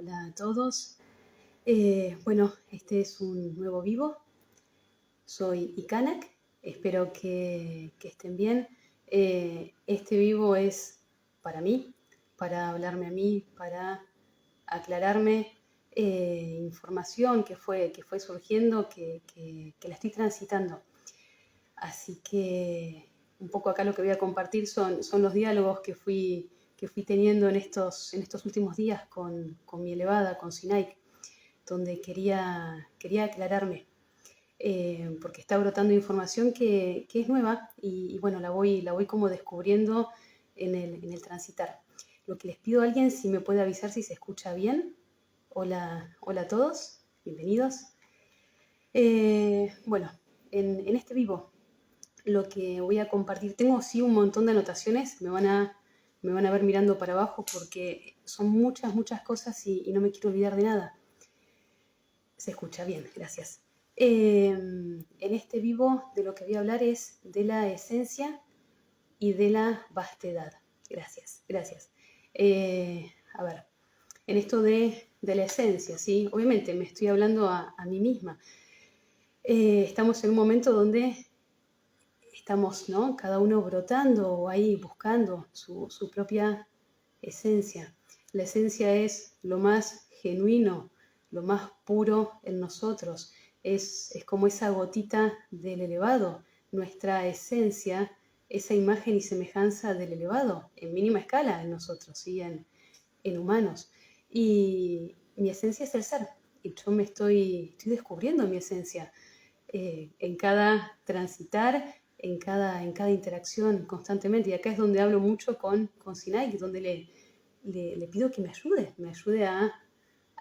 Hola a todos. Bueno, este es un nuevo vivo. Soy Ikanak. Espero que estén bien. Este vivo es para mí, para hablarme a mí, para aclararme información que fue surgiendo, que la estoy transitando. Así que un poco acá lo que voy a compartir son los diálogos que fui teniendo en estos últimos días con mi elevada, con Sinaik, donde quería aclararme, porque está brotando información que es nueva y bueno, la voy como descubriendo en el transitar. Lo que les pido a alguien, si me puede avisar si se escucha bien. Hola a todos, bienvenidos. Bueno, en este vivo lo que voy a compartir, tengo sí un montón de anotaciones, me van a ver mirando para abajo porque son muchas cosas y no me quiero olvidar de nada. Se escucha bien, gracias. En este vivo de lo que voy a hablar es de la esencia y de la vastedad. Gracias. A ver, en esto de la esencia, ¿sí? Obviamente me estoy hablando a mí misma. Estamos en un momento donde estamos, ¿no? Cada uno brotando o ahí buscando su propia esencia. La esencia es lo más genuino, lo más puro en nosotros. Es como esa gotita del elevado, nuestra esencia, esa imagen y semejanza del elevado, en mínima escala en nosotros, ¿sí? en humanos. Y mi esencia es el ser. Y yo me estoy descubriendo mi esencia en cada transitar, en cada interacción constantemente. Y acá es donde hablo mucho con Sinai, donde le pido que me ayude a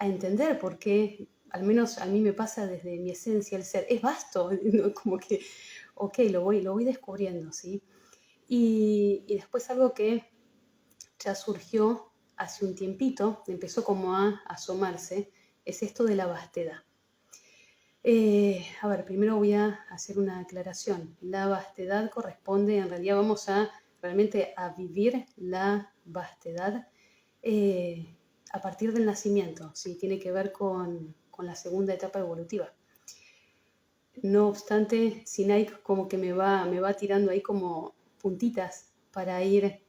entender, porque al menos a mí me pasa desde mi esencia el ser. Es vasto, ¿no? Como que, ok, lo voy descubriendo, ¿sí? Y después algo que ya surgió hace un tiempito, empezó como a asomarse, es esto de la vastedad. A ver, primero voy a hacer una aclaración. La vastedad corresponde, en realidad vamos a realmente a vivir la vastedad a partir del nacimiento, ¿sí? Tiene que ver con la segunda etapa evolutiva. No obstante, Sinai como que me va tirando ahí como puntitas para ir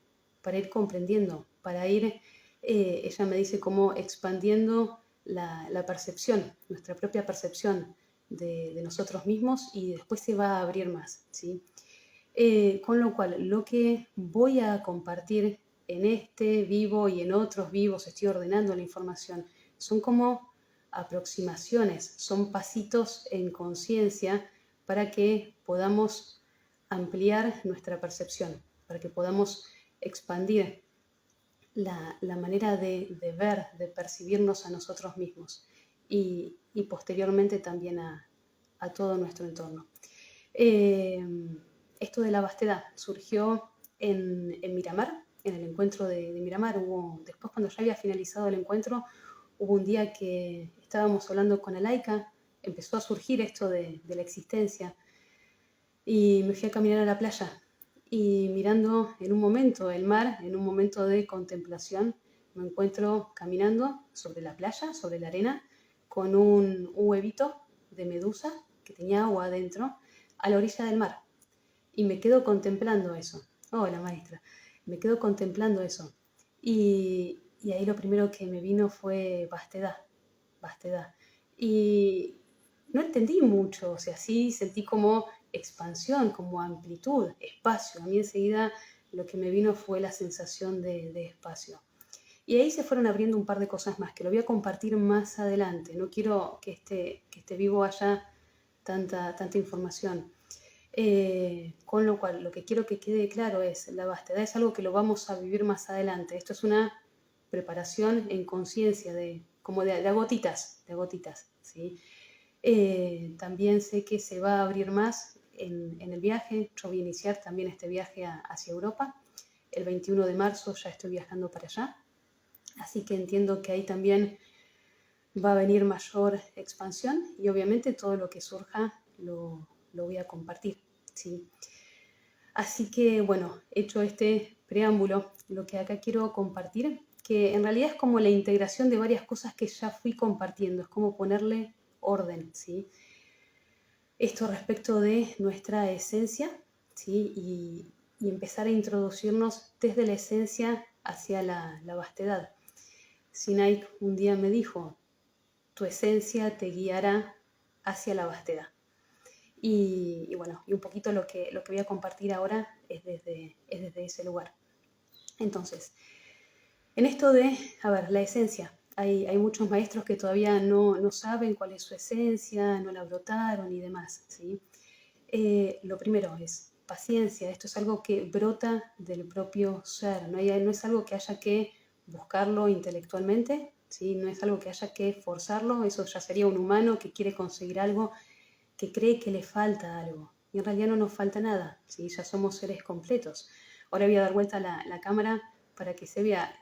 comprendiendo, para ir, ella me dice, como expandiendo la percepción, nuestra propia percepción de nosotros mismos, y después se va a abrir más, ¿sí? Con lo cual, lo que voy a compartir en este vivo y en otros vivos, estoy ordenando la información, son como aproximaciones, son pasitos en conciencia para que podamos ampliar nuestra percepción, para que podamos expandir la manera de ver, de percibirnos a nosotros mismos y posteriormente también a todo nuestro entorno. Esto de la vastedad surgió en Miramar, en el encuentro de Miramar. Después, cuando ya había finalizado el encuentro, hubo un día que estábamos hablando con Alaika, empezó a surgir esto de la existencia, y me fui a caminar a la playa. Y mirando en un momento el mar, en un momento de contemplación, me encuentro caminando sobre la playa, sobre la arena, con un huevito de medusa que tenía agua adentro, a la orilla del mar. Y me quedo contemplando eso. Hola, maestra. Me quedo contemplando eso. Y ahí lo primero que me vino fue vastedad. Y no entendí mucho, o sea, sí sentí como expansión, como amplitud, espacio. A mí enseguida lo que me vino fue la sensación de espacio. Y ahí se fueron abriendo un par de cosas más, que lo voy a compartir más adelante. No quiero que este vivo haya tanta información. Con lo cual, lo que quiero que quede claro es, la vastedad es algo que lo vamos a vivir más adelante. Esto es una preparación en conciencia, como de gotitas, ¿sí? También sé que se va a abrir más en el viaje. Yo voy a iniciar también este viaje hacia Europa. El 21 de marzo ya estoy viajando para allá. Así que entiendo que ahí también va a venir mayor expansión y obviamente todo lo que surja lo voy a compartir, ¿sí? Así que, bueno, hecho este preámbulo, lo que acá quiero compartir que en realidad es como la integración de varias cosas que ya fui compartiendo, es como ponerle orden, ¿sí? Esto respecto de nuestra esencia, ¿sí? Y empezar a introducirnos desde la esencia hacia la vastedad. Sinaik un día me dijo, tu esencia te guiará hacia la vastedad. Y bueno, y un poquito lo que voy a compartir ahora es desde ese lugar. Entonces, en esto de, a ver, la esencia, hay muchos maestros que todavía no saben cuál es su esencia, no la brotaron y demás, ¿sí? Lo primero es paciencia, esto es algo que brota del propio ser, no es algo que haya que buscarlo intelectualmente, ¿sí? No es algo que haya que forzarlo, eso ya sería un humano que quiere conseguir algo, que cree que le falta algo, y en realidad no nos falta nada, ¿sí? Ya somos seres completos. Ahora voy a dar vuelta la cámara para que se vea,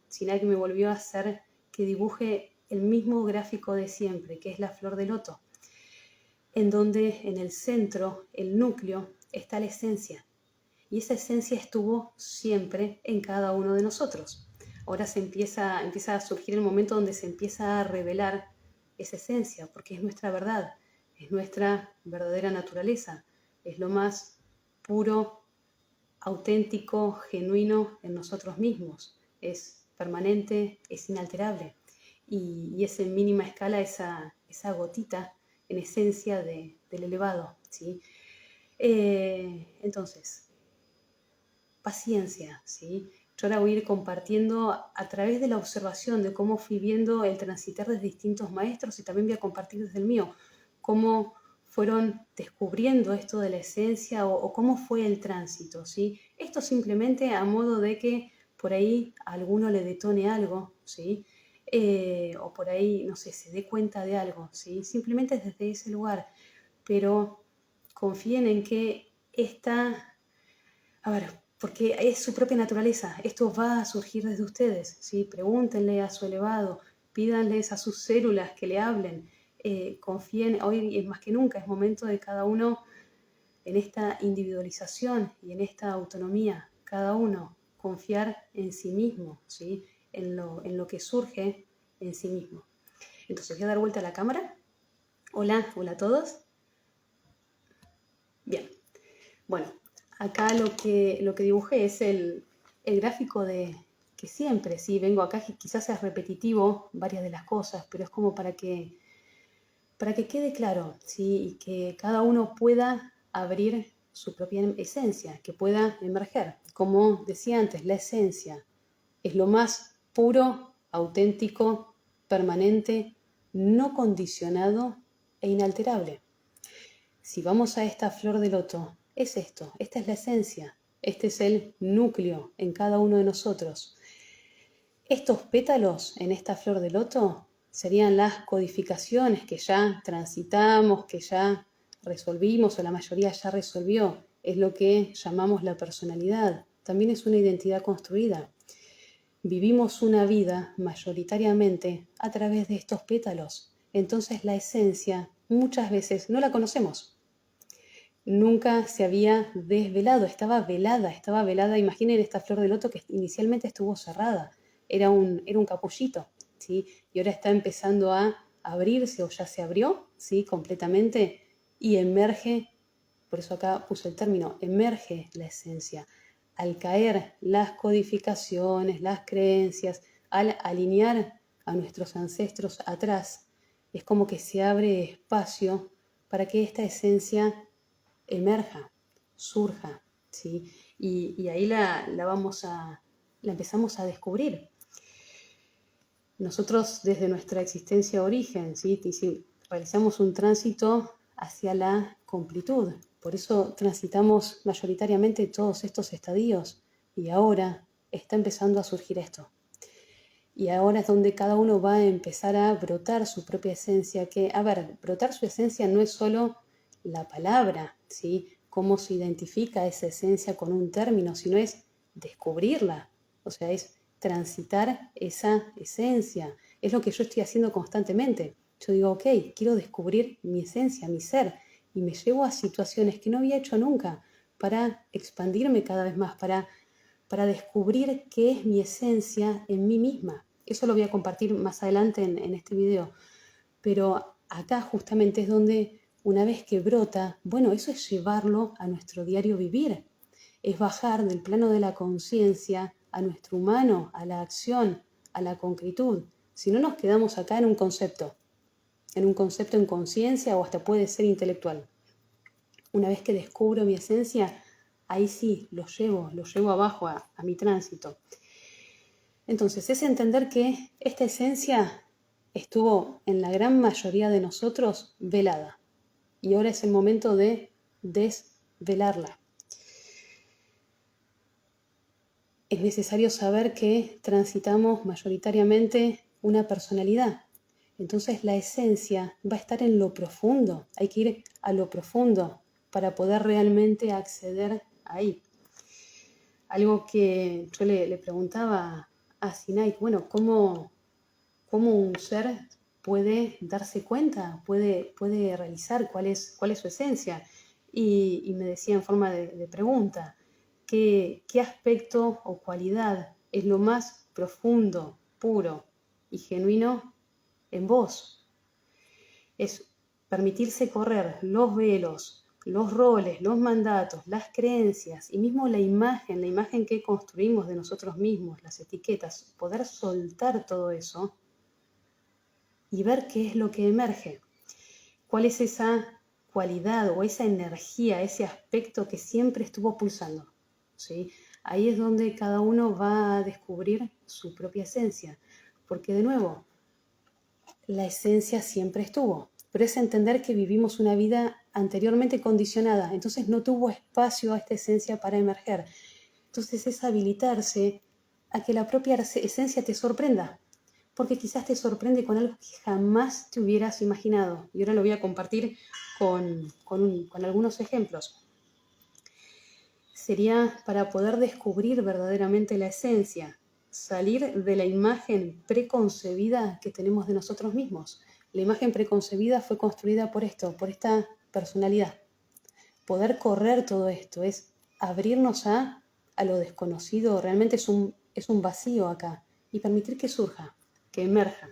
Sinaik me volvió a hacer que dibuje el mismo gráfico de siempre, que es la flor de loto, en donde en el centro, el núcleo, está la esencia. Y esa esencia estuvo siempre en cada uno de nosotros. Ahora empieza a surgir el momento donde se empieza a revelar esa esencia, porque es nuestra verdad, es nuestra verdadera naturaleza, es lo más puro, auténtico, genuino en nosotros mismos, es permanente, es inalterable. Y es en mínima escala esa gotita en esencia del elevado, ¿sí? Entonces, paciencia, ¿sí? Yo ahora voy a ir compartiendo a través de la observación de cómo fui viendo el transitar de distintos maestros y también voy a compartir desde el mío, cómo fueron descubriendo esto de la esencia o cómo fue el tránsito, ¿sí? Esto simplemente a modo de que por ahí a alguno le detone algo, ¿sí? O por ahí, no sé, se dé cuenta de algo, ¿sí? Simplemente desde ese lugar, pero confíen en que a ver, porque es su propia naturaleza, esto va a surgir desde ustedes, ¿sí? Pregúntenle a su elevado, pídanles a sus células que le hablen, confíen, hoy más que nunca es momento de cada uno en esta individualización y en esta autonomía, cada uno confiar en sí mismo, ¿sí? En lo que surge en sí mismo. Entonces voy a dar vuelta a la cámara. Hola, hola a todos. Bien, bueno, acá lo que dibujé es el gráfico de que siempre, sí, vengo acá, quizás es repetitivo varias de las cosas, pero es como para que quede claro, ¿sí? Y que cada uno pueda abrir su propia esencia, que pueda emerger. Como decía antes, la esencia es lo más puro, auténtico, permanente, no condicionado e inalterable. Si vamos a esta flor de loto, es esto, esta es la esencia, este es el núcleo en cada uno de nosotros. Estos pétalos en esta flor de loto serían las codificaciones que ya transitamos, que ya resolvimos o la mayoría ya resolvió. Es lo que llamamos la personalidad. También es una identidad construida. Vivimos una vida mayoritariamente a través de estos pétalos. Entonces la esencia muchas veces no la conocemos. Nunca se había desvelado, estaba velada. Imaginen esta flor de loto que inicialmente estuvo cerrada, era un capullito, ¿sí? Y ahora está empezando a abrirse o ya se abrió, ¿sí? Completamente y emerge, por eso acá puse el término, emerge la esencia. Al caer las codificaciones, las creencias, al alinear a nuestros ancestros atrás, es como que se abre espacio para que esta esencia emerja, surja, ¿sí? Y ahí la empezamos a descubrir. Nosotros desde nuestra existencia origen, ¿sí? Realizamos un tránsito hacia la completud. Por eso transitamos mayoritariamente todos estos estadios y ahora está empezando a surgir esto. Y ahora es donde cada uno va a empezar a brotar su propia esencia, que, a ver, brotar su esencia no es solo la palabra, ¿sí? Cómo se identifica esa esencia con un término, sino es descubrirla, o sea, es transitar esa esencia. Es lo que yo estoy haciendo constantemente. Yo digo, ok, quiero descubrir mi esencia, mi ser, y me llevo a situaciones que no había hecho nunca para expandirme cada vez más, para para descubrir qué es mi esencia en mí misma. Eso lo voy a compartir más adelante en este video. Pero acá justamente es donde una vez que brota, bueno, eso es llevarlo a nuestro diario vivir. Es bajar del plano de la conciencia a nuestro humano, a la acción, a la concretud. Si no nos quedamos acá en concepto en conciencia o hasta puede ser intelectual. Una vez que descubro mi esencia, ahí sí, lo llevo abajo a mi tránsito. Entonces, es entender que esta esencia estuvo en la gran mayoría de nosotros velada. Y ahora es el momento de desvelarla. Es necesario saber que transitamos mayoritariamente una personalidad. Entonces la esencia va a estar en lo profundo. Hay que ir a lo profundo para poder realmente acceder ahí. Algo que yo le preguntaba a Sinaik, bueno, ¿cómo un ser puede darse cuenta, puede realizar cuál es su esencia? Y me decía en forma de pregunta, ¿qué aspecto o cualidad es lo más profundo, puro y genuino en vos? Es permitirse correr los velos, los roles, los mandatos, las creencias y mismo la imagen que construimos de nosotros mismos, las etiquetas, poder soltar todo eso y ver qué es lo que emerge. ¿Cuál es esa cualidad o esa energía, ese aspecto que siempre estuvo pulsando? ¿Sí? Ahí es donde cada uno va a descubrir su propia esencia. Porque de nuevo, la esencia siempre estuvo. Pero es entender que vivimos una vida anteriormente condicionada. Entonces no tuvo espacio a esta esencia para emerger. Entonces es habilitarse a que la propia esencia te sorprenda. Porque quizás te sorprende con algo que jamás te hubieras imaginado. Y ahora lo voy a compartir con algunos ejemplos. Sería para poder descubrir verdaderamente la esencia, salir de la imagen preconcebida que tenemos de nosotros mismos. La imagen preconcebida fue construida por esto, por esta personalidad. Poder correr todo esto es abrirnos a lo desconocido, realmente es un vacío acá, y permitir que surja, que emerja.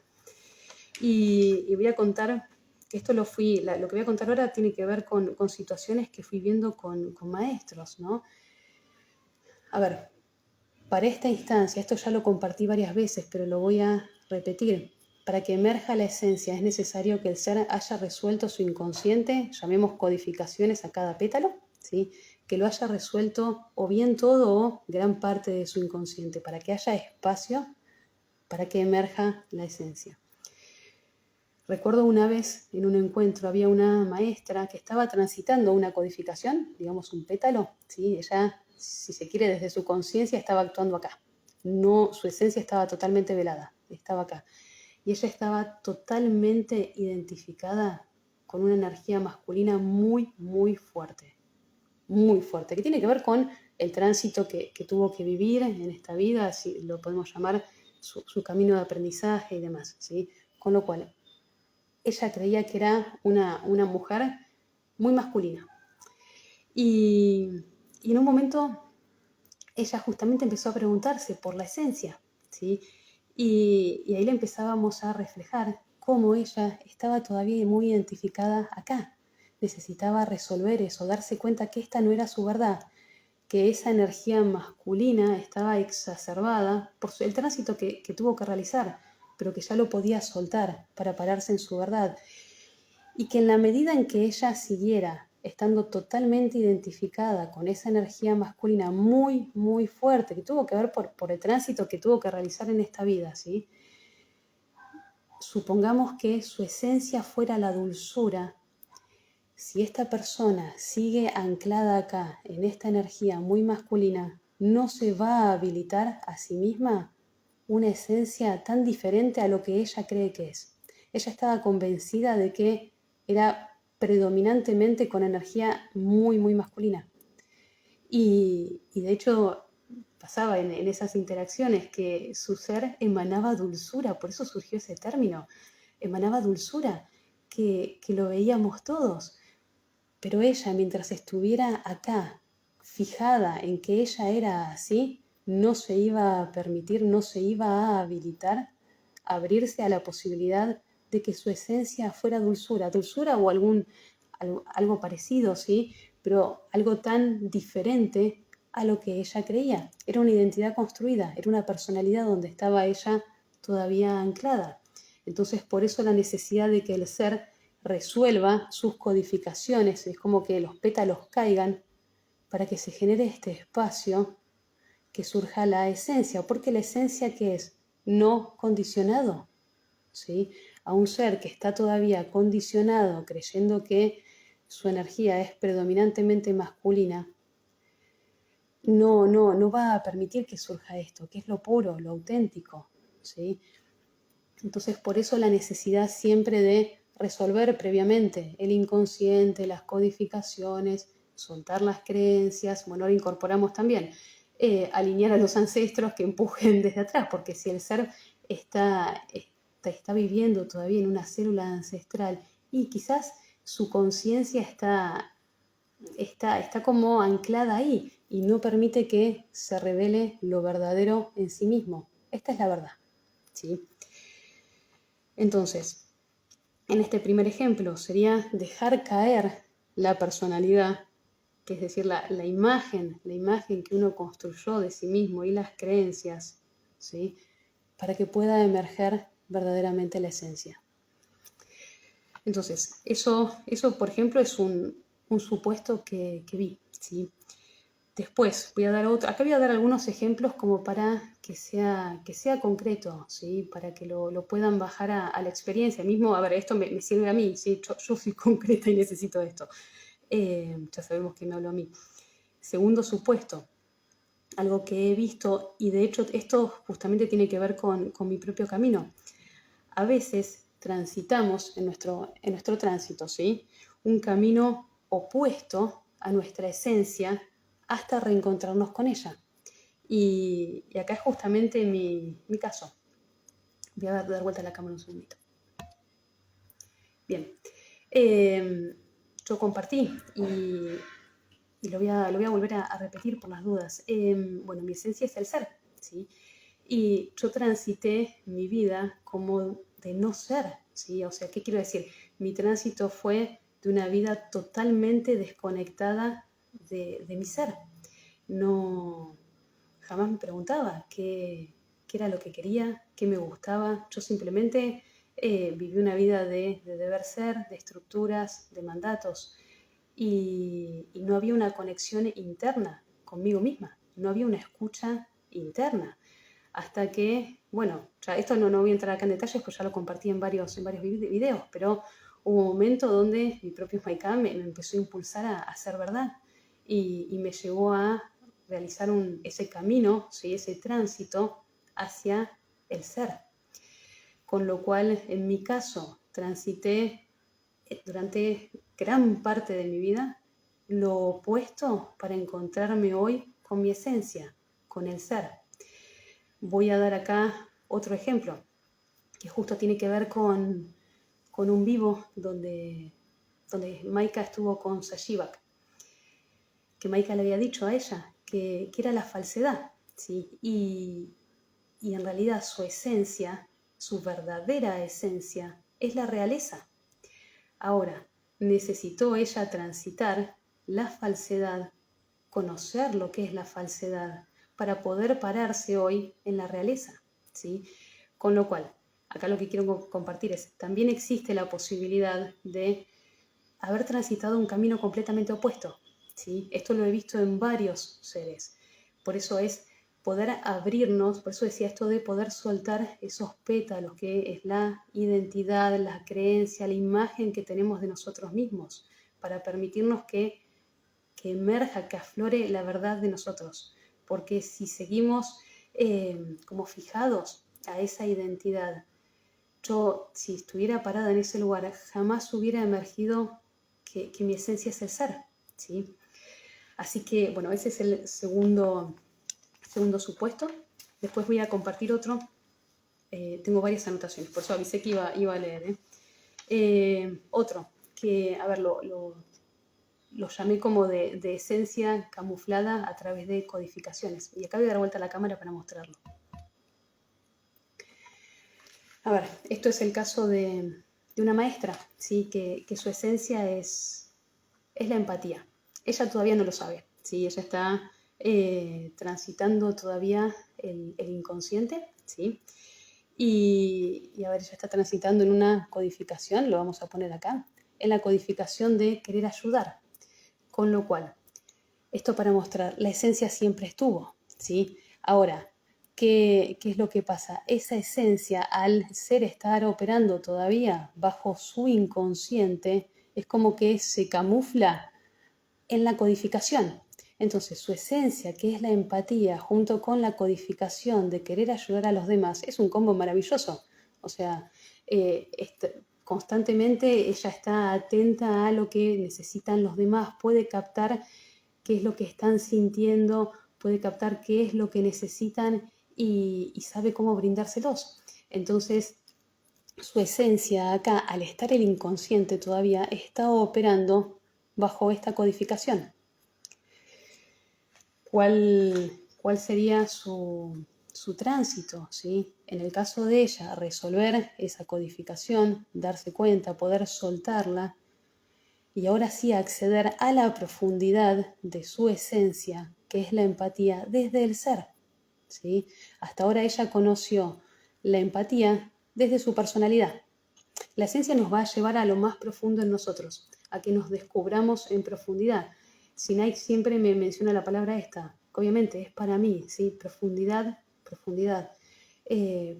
Y voy a contar, esto lo que voy a contar ahora tiene que ver con situaciones que fui viendo con maestros, ¿no? A ver, para esta instancia, esto ya lo compartí varias veces, pero lo voy a repetir. Para que emerja la esencia es necesario que el ser haya resuelto su inconsciente, llamemos codificaciones a cada pétalo, ¿sí? Que lo haya resuelto o bien todo o gran parte de su inconsciente, para que haya espacio para que emerja la esencia. Recuerdo una vez en un encuentro había una maestra que estaba transitando una codificación, digamos un pétalo, ¿sí? Ella, si se quiere, desde su conciencia estaba actuando acá. No, su esencia estaba totalmente velada, estaba acá. Y ella estaba totalmente identificada con una energía masculina muy, muy fuerte, que tiene que ver con el tránsito que tuvo que vivir en esta vida, si lo podemos llamar su camino de aprendizaje y demás, ¿sí? Con lo cual, ella creía que era una mujer muy masculina. Y en un momento ella justamente empezó a preguntarse por la esencia, ¿sí? Y ahí le empezábamos a reflejar cómo ella estaba todavía muy identificada acá. Necesitaba resolver eso, darse cuenta que esta no era su verdad, que esa energía masculina estaba exacerbada por el tránsito que tuvo que realizar, pero que ya lo podía soltar para pararse en su verdad. Y que en la medida en que ella siguiera estando totalmente identificada con esa energía masculina muy, muy fuerte, que tuvo que ver por el tránsito que tuvo que realizar en esta vida, ¿sí? Supongamos que su esencia fuera la dulzura. Si esta persona sigue anclada acá, en esta energía muy masculina, no se va a habilitar a sí misma una esencia tan diferente a lo que ella cree que es. Ella estaba convencida de que era predominantemente con energía muy, muy masculina. Y de hecho pasaba en esas interacciones que su ser emanaba dulzura, por eso surgió ese término, emanaba dulzura, que lo veíamos todos. Pero ella, mientras estuviera acá, fijada en que ella era así, no se iba a permitir, no se iba a habilitar, abrirse a la posibilidad de que su esencia fuera dulzura, dulzura o algo parecido, ¿sí? Pero algo tan diferente a lo que ella creía. Era una identidad construida, era una personalidad donde estaba ella todavía anclada. Entonces, por eso la necesidad de que el ser resuelva sus codificaciones, es como que los pétalos caigan para que se genere este espacio, que surja la esencia, porque la esencia, ¿qué es? No condicionado, ¿sí? A un ser que está todavía condicionado, creyendo que su energía es predominantemente masculina, no va a permitir que surja esto, que es lo puro, lo auténtico, ¿sí? Entonces, por eso la necesidad siempre de resolver previamente el inconsciente, las codificaciones, soltar las creencias. Bueno, ahora incorporamos también alinear a los ancestros que empujen desde atrás, porque si el ser está viviendo todavía en una célula ancestral y quizás su conciencia está como anclada ahí y no permite que se revele lo verdadero en sí mismo. Esta es la verdad, ¿sí? Entonces, en este primer ejemplo sería dejar caer la personalidad, que es decir, la imagen que uno construyó de sí mismo y las creencias, ¿sí? Para que pueda emerger verdaderamente la esencia. Entonces, eso por ejemplo, es un supuesto que vi, ¿sí? Después voy a dar otro. Acá voy a dar algunos ejemplos como para que sea concreto, ¿sí? Para que lo puedan bajar a la experiencia. Mismo, a ver, esto me sirve a mí, ¿sí? Yo soy concreta y necesito esto. Ya sabemos que me habló a mí. Segundo supuesto, algo que he visto, y de hecho esto justamente tiene que ver con mi propio camino. A veces transitamos en nuestro tránsito, ¿sí? Un camino opuesto a nuestra esencia hasta reencontrarnos con ella. Y acá es justamente mi caso. Voy a dar vuelta a la cámara un segundito. Bien. Yo compartí y lo voy a volver a repetir por las dudas. Bueno, mi esencia es el ser, ¿sí? Y yo transité mi vida como de no ser, ¿sí? O sea, ¿qué quiero decir? Mi tránsito fue de una vida totalmente desconectada de mi ser. No, jamás me preguntaba qué era lo que quería, qué me gustaba. Yo simplemente viví una vida de deber ser, de estructuras, de mandatos. Y no había una conexión interna conmigo misma, no había una escucha interna. Hasta que, bueno, ya esto no voy a entrar acá en detalles, pues ya lo compartí en varios videos, pero hubo un momento donde mi propio Maika me empezó a impulsar a hacer verdad y me llevó a realizar ese camino, ¿sí? Ese tránsito hacia el ser. Con lo cual, en mi caso, transité durante gran parte de mi vida lo opuesto para encontrarme hoy con mi esencia, con el ser. Voy a dar acá otro ejemplo, que justo tiene que ver con un vivo donde Maika estuvo con Sashibak, que Maika le había dicho a ella que era la falsedad, ¿sí? Y en realidad su esencia, su verdadera esencia, es la realeza. Ahora, necesitó ella transitar la falsedad, conocer lo que es la falsedad, para poder pararse hoy en la realeza, ¿sí? Con lo cual, acá lo que quiero compartir es, también existe la posibilidad de haber transitado un camino completamente opuesto, ¿sí? Esto lo he visto en varios seres. Por eso es poder abrirnos, por eso decía esto de poder soltar esos pétalos, que es la identidad, la creencia, la imagen que tenemos de nosotros mismos, para permitirnos que emerja, que aflore la verdad de nosotros. Porque si seguimos como fijados a esa identidad, yo, si estuviera parada en ese lugar, jamás hubiera emergido que mi esencia es el ser, ¿sí? Así que, bueno, ese es el segundo supuesto. Después voy a compartir otro. Tengo varias anotaciones, por eso avisé que iba a leer. Otro, que, a ver, lo lo llamé como de esencia camuflada a través de codificaciones. Y acá voy a dar vuelta a la cámara para mostrarlo. A ver, esto es el caso de una maestra, ¿sí? que su esencia es la empatía. Ella todavía no lo sabe, ¿sí? Ella está transitando todavía el inconsciente, ¿sí? Y a ver, ella está transitando en una codificación, lo vamos a poner acá, en la codificación de querer ayudar. Con lo cual, esto para mostrar, la esencia siempre estuvo, ¿sí? Ahora, ¿qué es lo que pasa? Esa esencia, al ser estar operando todavía bajo su inconsciente, es como que se camufla en la codificación. Entonces, su esencia, que es la empatía, junto con la codificación de querer ayudar a los demás, es un combo maravilloso. O sea, constantemente ella está atenta a lo que necesitan los demás, puede captar qué es lo que están sintiendo, puede captar qué es lo que necesitan y sabe cómo brindárselos. Entonces, su esencia acá, al estar el inconsciente todavía, está operando bajo esta codificación. ¿Cuál sería su tránsito? ¿Sí? En el caso de ella, resolver esa codificación, darse cuenta, poder soltarla y ahora sí acceder a la profundidad de su esencia, que es la empatía desde el ser. ¿Sí? Hasta ahora ella conoció la empatía desde su personalidad. La esencia nos va a llevar a lo más profundo en nosotros, a que nos descubramos en profundidad. Sinaik siempre me menciona la palabra esta, que obviamente es para mí, ¿sí? Profundidad, profundidad,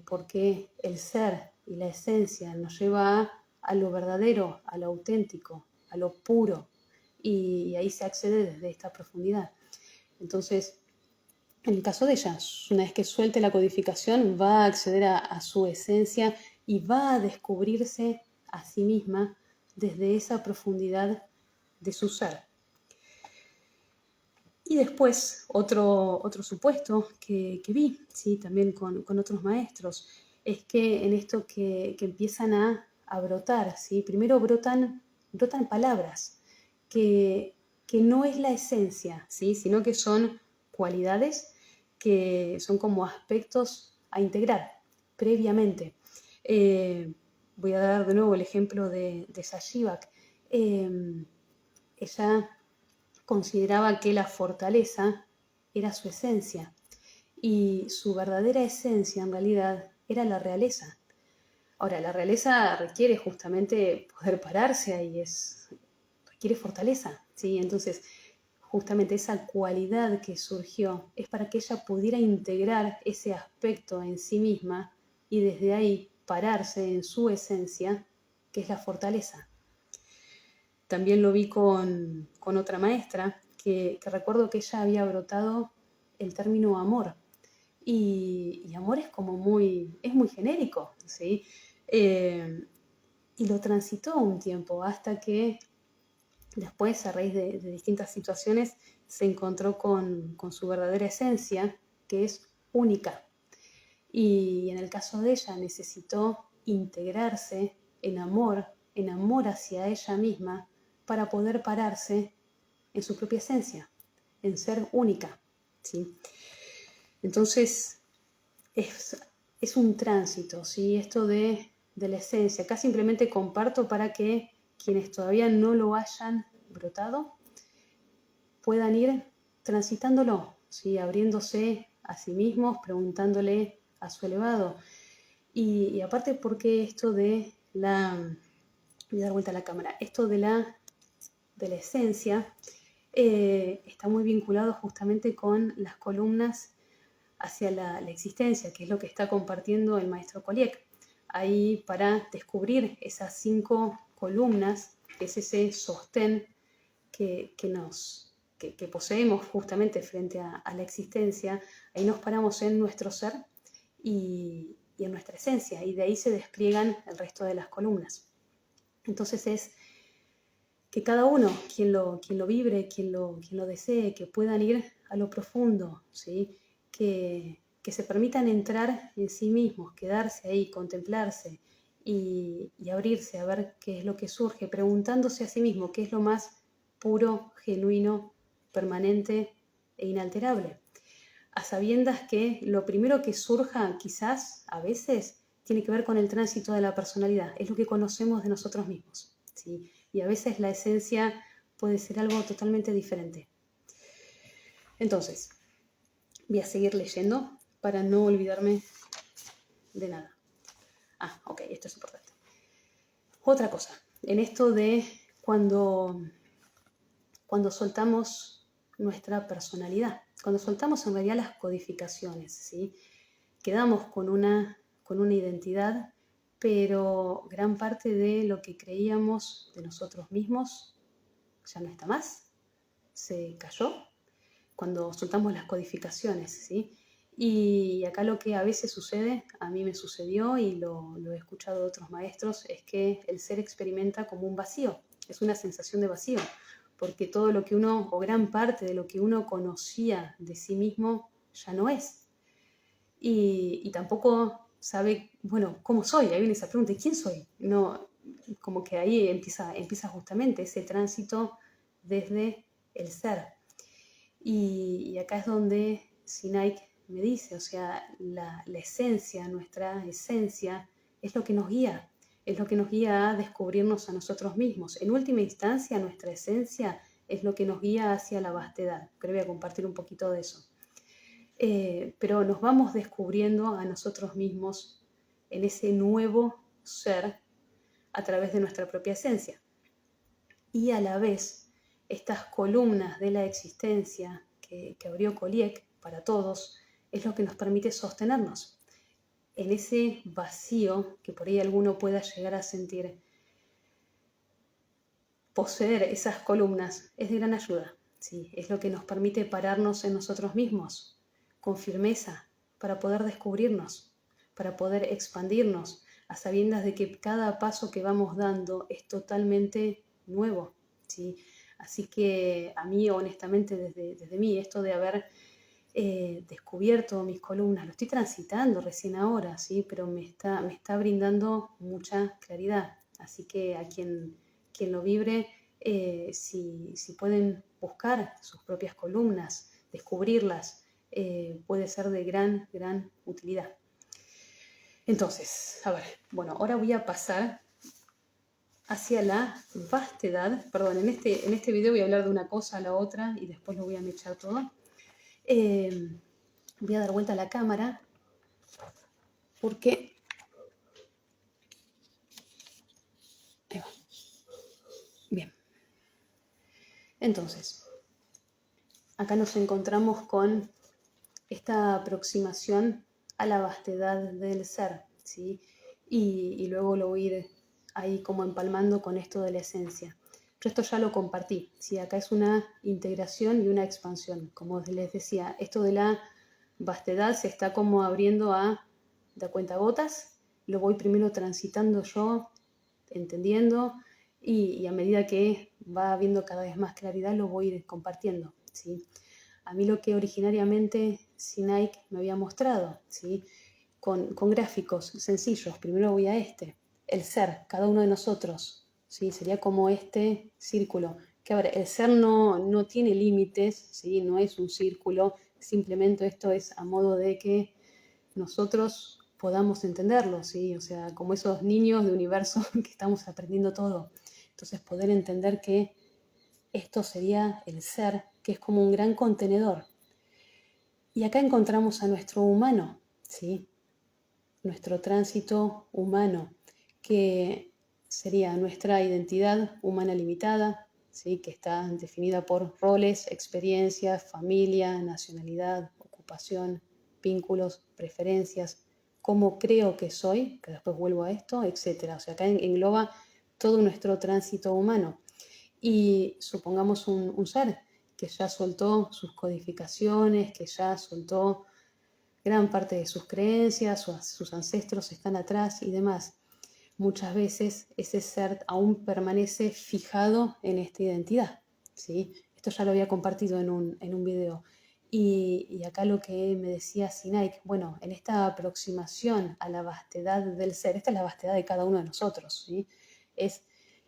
porque el ser y la esencia nos lleva a lo verdadero, a lo auténtico, a lo puro, y ahí se accede desde esta profundidad. Entonces, en el caso de ella, una vez que suelte la codificación, va a acceder a su esencia y va a descubrirse a sí misma desde esa profundidad de su ser. Y después, otro supuesto que vi, ¿sí? También con otros maestros, es que en esto que empiezan a brotar, ¿sí? Primero brotan palabras, que no es la esencia, ¿sí? Sino que son cualidades que son como aspectos a integrar previamente. Voy a dar de nuevo el ejemplo de Sashivak. Ella consideraba que la fortaleza era su esencia y su verdadera esencia en realidad era la realeza. Ahora, la realeza requiere justamente poder pararse y requiere fortaleza, ¿sí? Entonces, justamente esa cualidad que surgió es para que ella pudiera integrar ese aspecto en sí misma y desde ahí pararse en su esencia, que es la fortaleza. También lo vi con otra maestra, que recuerdo que ella había brotado el término amor. Y amor es como muy genérico, ¿sí? Y lo transitó un tiempo hasta que después, a raíz de distintas situaciones, se encontró con su verdadera esencia, que es única. Y en el caso de ella necesitó integrarse en amor hacia ella misma, para poder pararse en su propia esencia, en ser única, ¿sí? Entonces, es un tránsito, ¿sí? Esto de la esencia. Acá simplemente comparto para que quienes todavía no lo hayan brotado puedan ir transitándolo, ¿sí? Abriéndose a sí mismos, preguntándole a su elevado. Y aparte, porque esto de voy a dar vuelta a la cámara, esto de la esencia está muy vinculado justamente con las columnas hacia la existencia, que es lo que está compartiendo el maestro Koliek. Ahí, para descubrir esas 5 columnas, es ese sostén que poseemos justamente frente a la existencia, ahí nos paramos en nuestro ser y en nuestra esencia, y de ahí se despliegan el resto de las columnas. Entonces es que cada uno, quien lo vibre, quien lo desee, que puedan ir a lo profundo, ¿sí? Que se permitan entrar en sí mismos, quedarse ahí, contemplarse y abrirse a ver qué es lo que surge, preguntándose a sí mismo qué es lo más puro, genuino, permanente e inalterable. A sabiendas que lo primero que surja, quizás, a veces, tiene que ver con el tránsito de la personalidad. Es lo que conocemos de nosotros mismos, ¿sí? Y a veces la esencia puede ser algo totalmente diferente. Entonces, voy a seguir leyendo para no olvidarme de nada. Ok, esto es importante. Otra cosa, en esto de cuando soltamos nuestra personalidad, cuando soltamos en realidad las codificaciones, ¿sí? Quedamos con una identidad, pero gran parte de lo que creíamos de nosotros mismos ya no está más, se cayó, cuando soltamos las codificaciones, ¿sí? Y acá lo que a veces sucede, a mí me sucedió y lo he escuchado de otros maestros, es que el ser experimenta como un vacío, es una sensación de vacío, porque todo lo que uno, o gran parte de lo que uno conocía de sí mismo, ya no es. Y tampoco sabe, bueno, ¿cómo soy? Ahí viene esa pregunta, ¿quién soy? No, como que ahí empieza justamente ese tránsito desde el ser. Y acá es donde Sinaik me dice, o sea, la esencia, nuestra esencia, es lo que nos guía, es lo que nos guía a descubrirnos a nosotros mismos. En última instancia, nuestra esencia es lo que nos guía hacia la vastedad. Creo que voy a compartir un poquito de eso. Pero nos vamos descubriendo a nosotros mismos en ese nuevo ser a través de nuestra propia esencia. Y a la vez, estas columnas de la existencia que abrió Koliek para todos, es lo que nos permite sostenernos en ese vacío que por ahí alguno pueda llegar a sentir. Poseer esas columnas es de gran ayuda, ¿sí? Es lo que nos permite pararnos en nosotros mismos con firmeza para poder descubrirnos, para poder expandirnos, a sabiendas de que cada paso que vamos dando es totalmente nuevo, ¿sí? Así que a mí, honestamente, desde mí, esto de haber descubierto mis columnas, lo estoy transitando recién ahora, ¿sí? Pero me está brindando mucha claridad. Así que a quien lo vibre, si pueden buscar sus propias columnas, descubrirlas, puede ser de gran utilidad. Entonces, a ver, bueno, ahora voy a pasar hacia la vastedad. Perdón, en este video voy a hablar de una cosa a la otra y después lo voy a mechar todo. Voy a dar vuelta a la cámara porque... Ahí va. Bien. Entonces, acá nos encontramos con esta aproximación a la vastedad del ser, ¿sí? Y luego lo voy a ir ahí como empalmando con esto de la esencia. Yo esto ya lo compartí, ¿sí? Acá es una integración y una expansión. Como les decía, esto de la vastedad se está como abriendo de cuentagotas. Lo voy primero transitando yo, entendiendo, y a medida que va habiendo cada vez más claridad lo voy a ir compartiendo, ¿sí? A mí lo que originariamente Sinaik me había mostrado, ¿sí? Con gráficos sencillos. Primero voy a el ser, cada uno de nosotros, ¿sí? Sería como este círculo. Que ahora, el ser no tiene límites, ¿sí? No es un círculo, simplemente esto es a modo de que nosotros podamos entenderlo, ¿sí? O sea, como esos niños de universo que estamos aprendiendo todo. Entonces, poder entender que esto sería el ser, que es como un gran contenedor. Y acá encontramos a nuestro humano, ¿sí? Nuestro tránsito humano, que sería nuestra identidad humana limitada, ¿sí? Que está definida por roles, experiencias, familia, nacionalidad, ocupación, vínculos, preferencias, cómo creo que soy, que después vuelvo a esto, etc. O sea, acá engloba todo nuestro tránsito humano. Y supongamos un ser que ya soltó sus codificaciones, que ya soltó gran parte de sus creencias, sus ancestros están atrás y demás. Muchas veces ese ser aún permanece fijado en esta identidad, ¿sí? Esto ya lo había compartido en un video. Y acá lo que me decía Sinaik, bueno, en esta aproximación a la vastedad del ser, esta es la vastedad de cada uno de nosotros, ¿sí? Es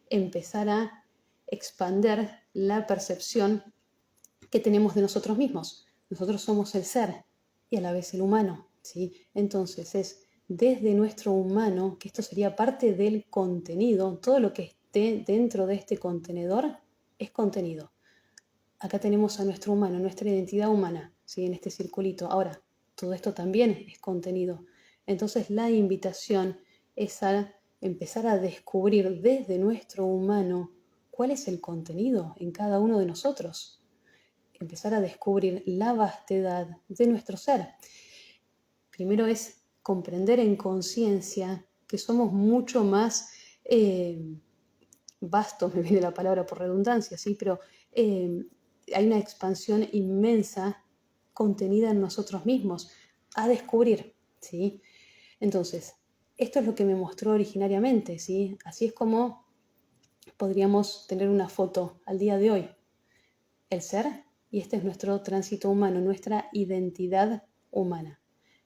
empezar a expander la percepción que tenemos de nosotros mismos. Nosotros somos el ser y a la vez el humano, ¿sí? Entonces es desde nuestro humano, que esto sería parte del contenido, todo lo que esté dentro de este contenedor es contenido. Acá tenemos a nuestro humano, nuestra identidad humana, ¿sí? En este circulito. Ahora, todo esto también es contenido. Entonces la invitación es a empezar a descubrir desde nuestro humano cuál es el contenido en cada uno de nosotros. Empezar a descubrir la vastedad de nuestro ser. Primero es comprender en conciencia que somos mucho más vastos, me viene la palabra por redundancia, ¿sí? Pero hay una expansión inmensa contenida en nosotros mismos a descubrir, ¿sí? Entonces, esto es lo que me mostró originariamente, ¿sí? Así es como podríamos tener una foto al día de hoy. El ser, y este es nuestro tránsito humano, nuestra identidad humana.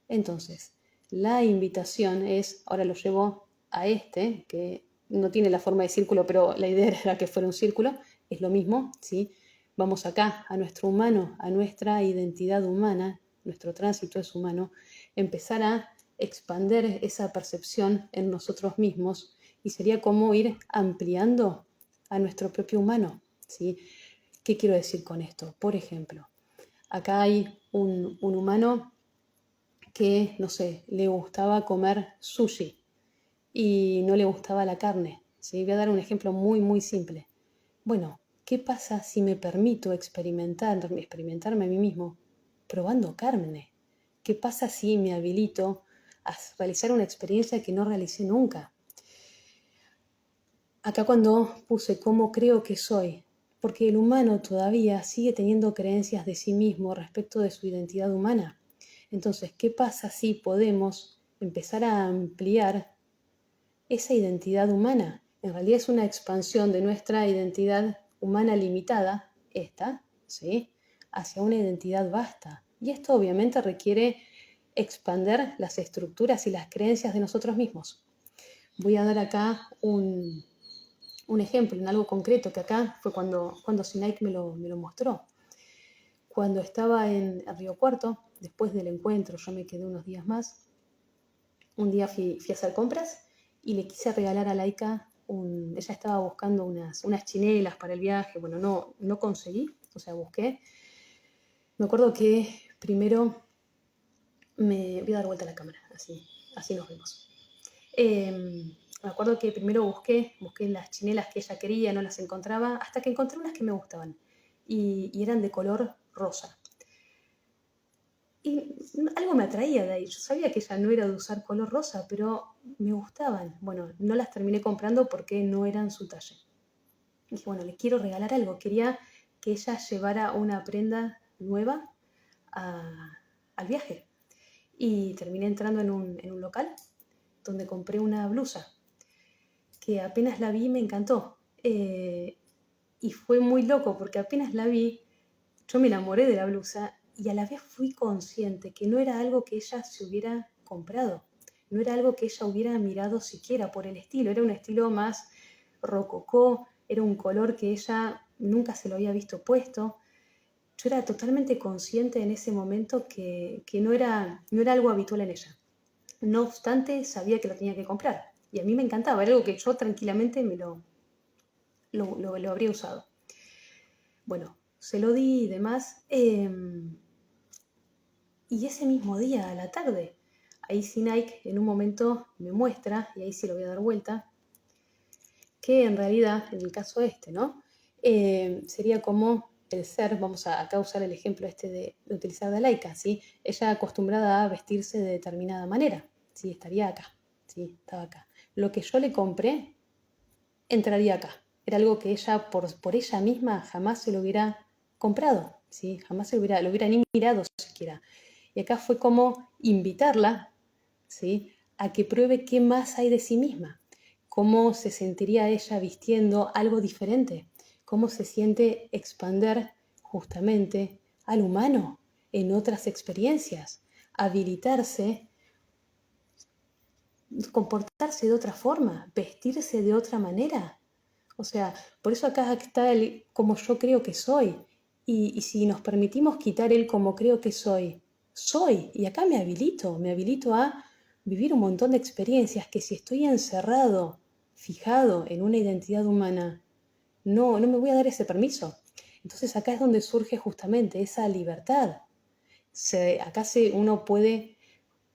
Entonces, la invitación es, ahora lo llevo a este, que no tiene la forma de círculo, pero la idea era que fuera un círculo, es lo mismo, ¿sí? Vamos acá, a nuestro humano, a nuestra identidad humana, nuestro tránsito es humano, empezar a expander esa percepción en nosotros mismos y sería como ir ampliando a nuestro propio humano, ¿sí? ¿Qué quiero decir con esto? Por ejemplo, acá hay un humano que, no sé, le gustaba comer sushi y no le gustaba la carne, ¿sí? Voy a dar un ejemplo muy, muy simple. Bueno, ¿qué pasa si me permito experimentarme a mí mismo probando carne? ¿Qué pasa si me habilito a realizar una experiencia que no realicé nunca? Acá cuando puse cómo creo que soy, porque el humano todavía sigue teniendo creencias de sí mismo respecto de su identidad humana. Entonces, ¿qué pasa si podemos empezar a ampliar esa identidad humana? En realidad es una expansión de nuestra identidad humana limitada, esta, ¿sí? Hacia una identidad vasta. Y esto obviamente requiere expander las estructuras y las creencias de nosotros mismos. Voy a dar acá un ejemplo, en algo concreto, que acá fue cuando Sinaik me lo mostró. Cuando estaba en Río Cuarto, después del encuentro, yo me quedé unos días más. Un día fui a hacer compras y le quise regalar a Laika ella estaba buscando unas chinelas para el viaje. Bueno, no conseguí, o sea, busqué. Me acuerdo que primero voy a dar vuelta a la cámara, así nos vemos. Me acuerdo que primero busqué las chinelas que ella quería, no las encontraba, hasta que encontré unas que me gustaban y eran de color rosa. Y algo me atraía de ahí. Yo sabía que ella no era de usar color rosa, pero me gustaban. Bueno, no las terminé comprando porque no eran su talle. Y dije, bueno, le quiero regalar algo. Quería que ella llevara una prenda nueva al viaje. Y terminé entrando en un local donde compré una blusa que apenas la vi me encantó. Y fue muy loco porque apenas la vi, yo me enamoré de la blusa y a la vez fui consciente que no era algo que ella se hubiera comprado, no era algo que ella hubiera mirado siquiera por el estilo, era un estilo más rococó, era un color que ella nunca se lo había visto puesto. Yo era totalmente consciente en ese momento que no era algo habitual en ella. No obstante, sabía que lo tenía que comprar. Y a mí me encantaba, era algo que yo tranquilamente lo habría usado. Bueno, se lo di y demás. Y ese mismo día, a la tarde, ahí Nike en un momento me muestra, y ahí sí lo voy a dar vuelta, que en realidad, en el caso ¿no? Sería como el ser, vamos a acá usar el ejemplo de utilizar de Laika, ¿sí? Ella acostumbrada a vestirse de determinada manera, ¿sí? Estaría acá, ¿sí? Estaba acá. Lo que yo le compré entraría acá. Era algo que ella, por ella misma, jamás se lo hubiera comprado, ¿sí? Jamás lo hubiera ni mirado siquiera. Y acá fue como invitarla, ¿sí? A que pruebe qué más hay de sí misma, cómo se sentiría ella vistiendo algo diferente, cómo se siente expander justamente al humano en otras experiencias, habilitarse, comportarse de otra forma, vestirse de otra manera, O sea, por eso acá está el como yo creo que soy. Y si nos permitimos quitar el como creo que soy, soy. Y acá me habilito a vivir un montón de experiencias que si estoy encerrado, fijado en una identidad humana, no me voy a dar ese permiso. Entonces acá es donde surge justamente esa libertad. Uno puede,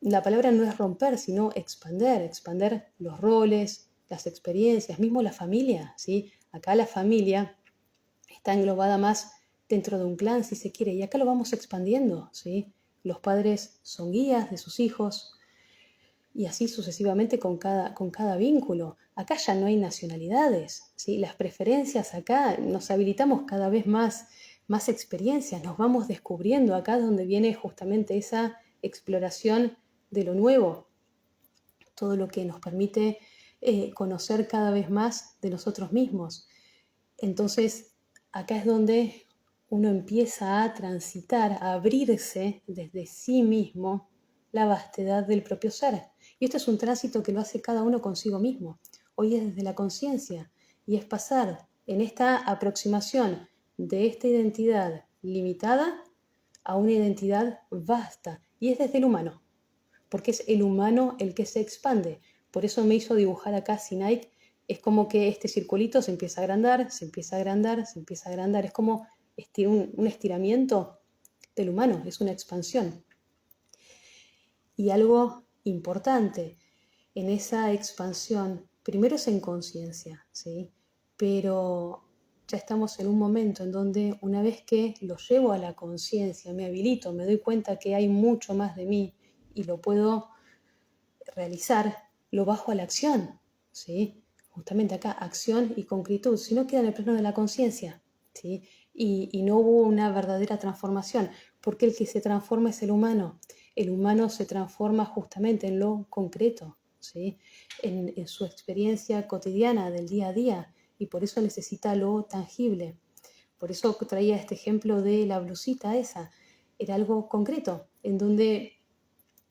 la palabra no es romper, sino expander los roles, las experiencias, mismo la familia, ¿sí? Acá la familia está englobada más dentro de un clan, si se quiere, y acá lo vamos expandiendo, ¿sí? Los padres son guías de sus hijos y así sucesivamente con cada vínculo. Acá ya no hay nacionalidades, ¿sí? Las preferencias acá nos habilitamos cada vez más experiencias, nos vamos descubriendo. Acá es donde viene justamente esa exploración de lo nuevo, todo lo que nos permite conocer cada vez más de nosotros mismos. Entonces, acá es donde uno empieza a transitar, a abrirse desde sí mismo la vastedad del propio ser. Y esto es un tránsito que lo hace cada uno consigo mismo. Hoy es desde la conciencia y es pasar en esta aproximación de esta identidad limitada a una identidad vasta. Y es desde el humano, porque es el humano el que se expande. Por eso me hizo dibujar acá Sinaik. Es como que este circulito se empieza a agrandar, se empieza a agrandar, se empieza a agrandar. Es como un estiramiento del humano, es una expansión. Y algo importante en esa expansión, primero es en conciencia, ¿sí? Pero ya estamos en un momento en donde una vez que lo llevo a la conciencia, me habilito, me doy cuenta que hay mucho más de mí y lo puedo realizar, lo bajo a la acción, ¿sí? Justamente acá, acción y concretud, si no queda en el plano de la conciencia, ¿sí? Y no hubo una verdadera transformación, porque el que se transforma es el humano se transforma justamente en lo concreto, ¿sí? En su experiencia cotidiana del día a día, y por eso necesita lo tangible. Por eso traía este ejemplo de la blusita esa, era algo concreto, en donde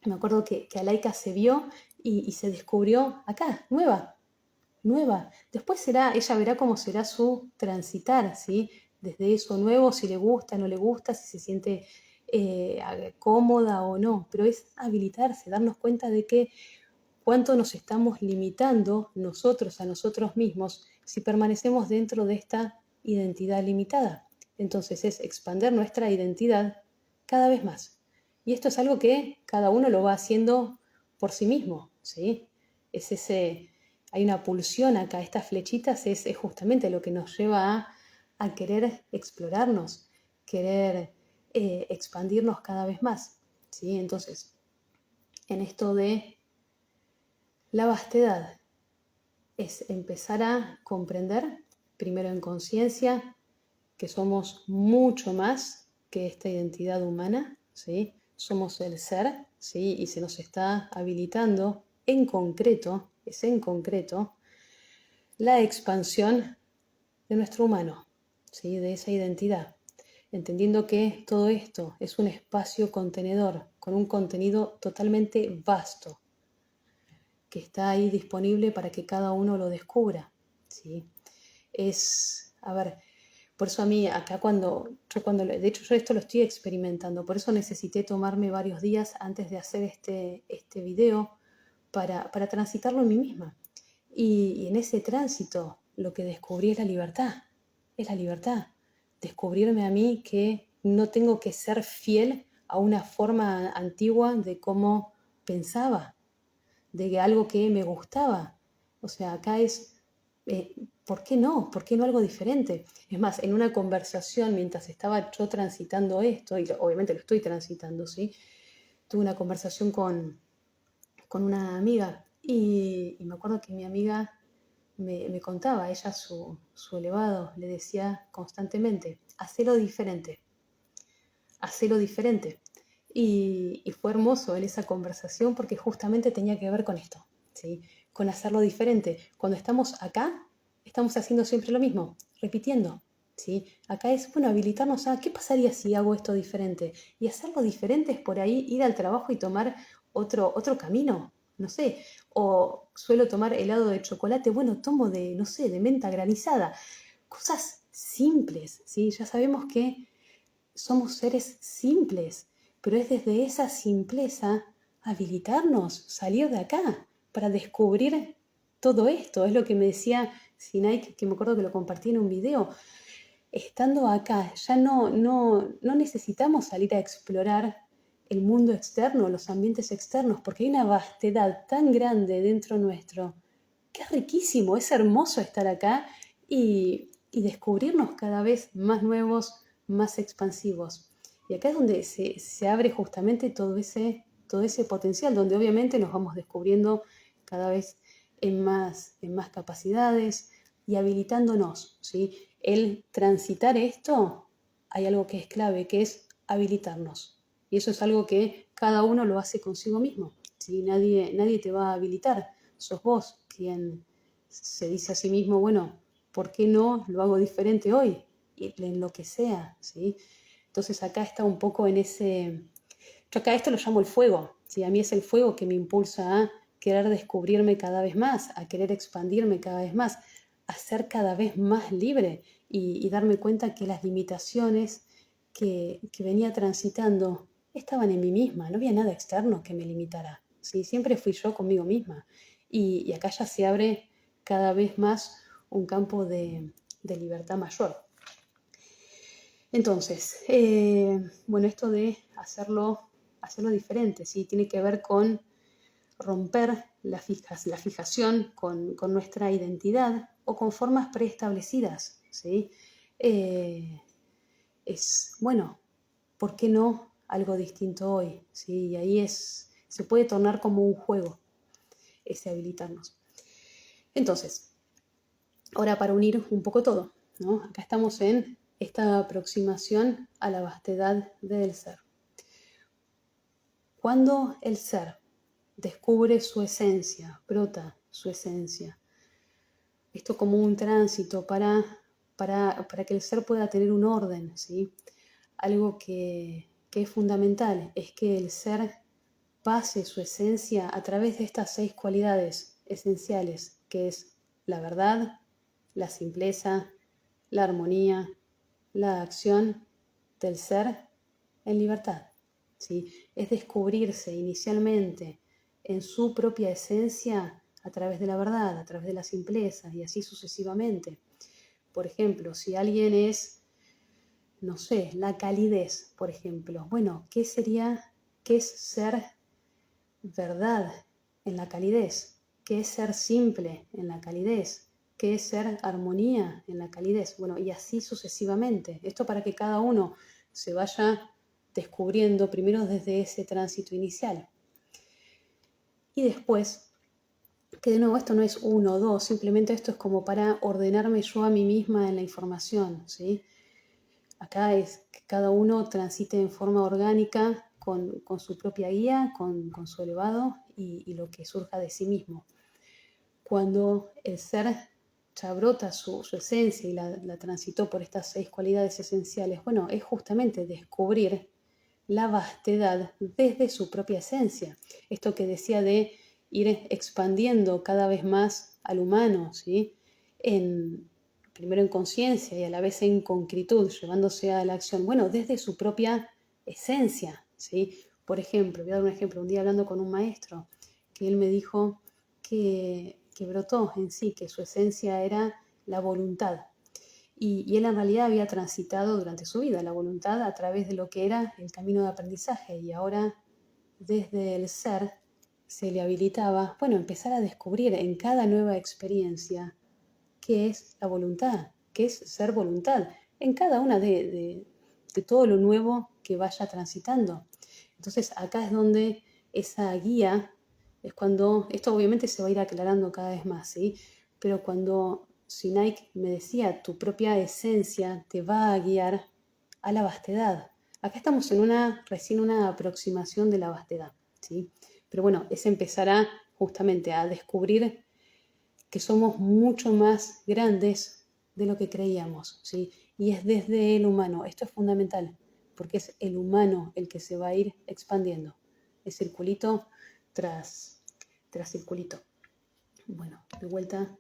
me acuerdo que Alaika se vio y se descubrió acá, nueva. Después ella verá cómo será su transitar, ¿sí? Desde eso nuevo, si le gusta, no le gusta, si se siente cómoda o no. Pero es habilitarse, darnos cuenta de que cuánto nos estamos limitando nosotros a nosotros mismos si permanecemos dentro de esta identidad limitada. Entonces es expandir nuestra identidad cada vez más. Y esto es algo que cada uno lo va haciendo por sí mismo, ¿sí? Hay una pulsión acá, estas flechitas es justamente lo que nos lleva a querer explorarnos, querer expandirnos cada vez más, ¿sí? Entonces, en esto de la vastedad es empezar a comprender, primero en conciencia, que somos mucho más que esta identidad humana, ¿sí? Somos el ser, ¿sí? Y se nos está habilitando en concreto, es en concreto, la expansión de nuestro humano, ¿sí? De esa identidad, entendiendo que todo esto es un espacio contenedor con un contenido totalmente vasto, que está ahí disponible para que cada uno lo descubra, ¿sí? A ver, por eso a mí acá de hecho yo esto lo estoy experimentando, por eso necesité tomarme varios días antes de hacer este video para transitarlo en mí misma. Y en ese tránsito lo que descubrí es la libertad, descubrirme a mí que no tengo que ser fiel a una forma antigua de cómo pensaba, de algo que me gustaba. O sea, acá es, ¿por qué no? ¿Por qué no algo diferente? Es más, en una conversación, mientras estaba yo transitando esto, y obviamente lo estoy transitando, ¿sí? Tuve una conversación con una amiga y me acuerdo que mi amiga me contaba, ella su elevado le decía constantemente, hacelo diferente, hacelo diferente. Y fue hermoso en esa conversación porque justamente tenía que ver con esto, ¿sí? Con hacerlo diferente. Cuando estamos acá, estamos haciendo siempre lo mismo, repitiendo, ¿sí? Acá es, bueno, habilitarnos a qué pasaría si hago esto diferente. Y hacerlo diferente es por ahí ir al trabajo y tomar otro camino, no sé, o suelo tomar helado de chocolate, bueno, tomo de, no sé, de menta granizada. Cosas simples, ¿sí? Ya sabemos que somos seres simples, pero es desde esa simpleza habilitarnos, salir de acá para descubrir todo esto. Es lo que me decía Sinaik, que me acuerdo que lo compartí en un video. Estando acá, ya no necesitamos salir a explorar el mundo externo, los ambientes externos, porque hay una vastedad tan grande dentro nuestro, que es riquísimo, es hermoso estar acá y descubrirnos cada vez más nuevos, más expansivos. Y acá es donde se abre justamente todo ese potencial, donde obviamente nos vamos descubriendo cada vez en más capacidades y habilitándonos, ¿sí? El transitar esto, hay algo que es clave, que es habilitarnos. Y eso es algo que cada uno lo hace consigo mismo, ¿sí? Nadie te va a habilitar, sos vos quien se dice a sí mismo, bueno, ¿por qué no lo hago diferente hoy? Y en lo que sea, ¿sí? Entonces acá está un poco en ese... Yo acá esto lo llamo el fuego, ¿sí? A mí es el fuego que me impulsa a querer descubrirme cada vez más, a querer expandirme cada vez más, a ser cada vez más libre y darme cuenta que las limitaciones que venía transitando estaban en mí misma, no había nada externo que me limitara, ¿sí? Siempre fui yo conmigo misma. Y acá ya se abre cada vez más un campo de libertad mayor. Entonces, bueno, esto de hacerlo diferente, ¿sí? Tiene que ver con romper la fijación con nuestra identidad o con formas preestablecidas, ¿sí? Bueno, ¿por qué no algo distinto hoy? ¿Sí? Y ahí se puede tornar como un juego ese habilitarnos. Entonces, ahora para unir un poco todo, ¿no? Acá estamos en esta aproximación a la vastedad del ser. Cuando el ser descubre su esencia, brota su esencia, esto como un tránsito para que el ser pueda tener un orden, ¿sí? Algo que es fundamental es que el ser pase su esencia a través de estas 6 cualidades esenciales, que es la verdad, la simpleza, la armonía, la acción del ser en libertad, ¿sí? Es descubrirse inicialmente en su propia esencia a través de la verdad, a través de la simpleza y así sucesivamente. Por ejemplo, si alguien es, no sé, la calidez, por ejemplo, bueno, ¿qué es ser verdad en la calidez? ¿Qué es ser simple en la calidez? ¿Qué es ser armonía en la calidez? Bueno, y así sucesivamente. Esto para que cada uno se vaya descubriendo primero desde ese tránsito inicial. Y después, que de nuevo esto no es 1 o 2, simplemente esto es como para ordenarme yo a mí misma en la información, ¿sí? Acá es que cada uno transite en forma orgánica con su propia guía, con su elevado y lo que surja de sí mismo. Cuando el ser ya brota su esencia y la transitó por estas 6 cualidades esenciales, bueno, es justamente descubrir la vastedad desde su propia esencia. Esto que decía de ir expandiendo cada vez más al humano, ¿sí? Primero en conciencia y a la vez en concretud, llevándose a la acción. Bueno, desde su propia esencia, ¿sí? Por ejemplo, voy a dar un ejemplo. Un día hablando con un maestro, que él me dijo que brotó en sí, que su esencia era la voluntad. Y él en realidad había transitado durante su vida la voluntad a través de lo que era el camino de aprendizaje y ahora desde el ser se le habilitaba, bueno, empezar a descubrir en cada nueva experiencia qué es la voluntad, qué es ser voluntad, en cada una de todo lo nuevo que vaya transitando. Entonces acá es donde esa guía, es cuando, esto obviamente se va a ir aclarando cada vez más, ¿sí? Pero cuando Sinaik me decía, tu propia esencia te va a guiar a la vastedad. Acá estamos en recién una aproximación de la vastedad, ¿sí? Pero bueno, es empezar justamente a descubrir que somos mucho más grandes de lo que creíamos, ¿sí? Y es desde el humano. Esto es fundamental, porque es el humano el que se va a ir expandiendo. El circulito tras circulito. Bueno, de vuelta,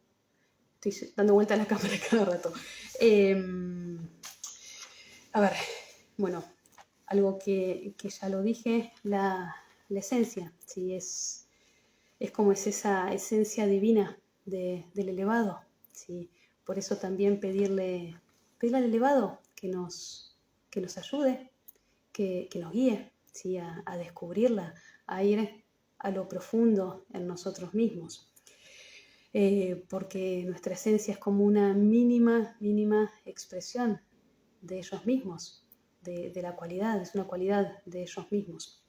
estoy dando vuelta a la cámara cada rato. A ver, bueno, algo que ya lo dije, la esencia, ¿sí? Es como es esa esencia divina del elevado, ¿sí? Por eso también pedirle al elevado que nos ayude, que nos guíe, ¿sí? a descubrirla, a ir a lo profundo en nosotros mismos. Porque nuestra esencia es como una mínima expresión de ellos mismos, de la cualidad, es una cualidad de ellos mismos.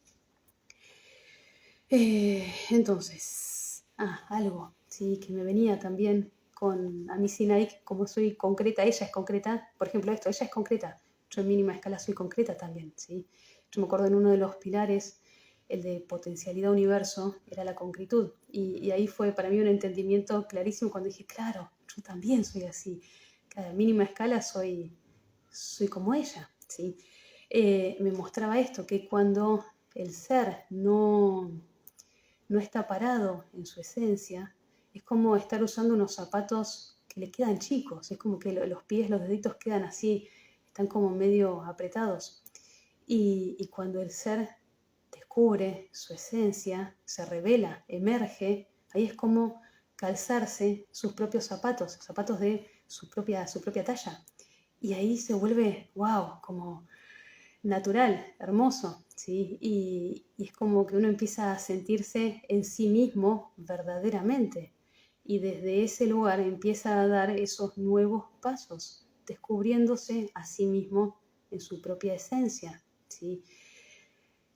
Entonces, algo, ¿sí? Que me venía también con, a mí Sinai, como soy concreta, ella es concreta, por ejemplo esto, ella es concreta, yo en mínima escala soy concreta también, ¿sí? Yo me acuerdo en uno de los pilares, el de potencialidad universo, era la concretud, y ahí fue para mí un entendimiento clarísimo cuando dije, claro, yo también soy así, cada mínima escala soy como ella, ¿sí? Me mostraba esto, que cuando el ser no está parado en su esencia, es como estar usando unos zapatos que le quedan chicos, es como que los pies, los deditos quedan así, están como medio apretados. Y cuando el ser descubre su esencia, se revela, emerge, ahí es como calzarse sus propios zapatos, zapatos de su propia talla. Y ahí se vuelve, wow, como natural, hermoso, ¿sí? Y es como que uno empieza a sentirse en sí mismo verdaderamente. Y desde ese lugar empieza a dar esos nuevos pasos, descubriéndose a sí mismo en su propia esencia, ¿sí?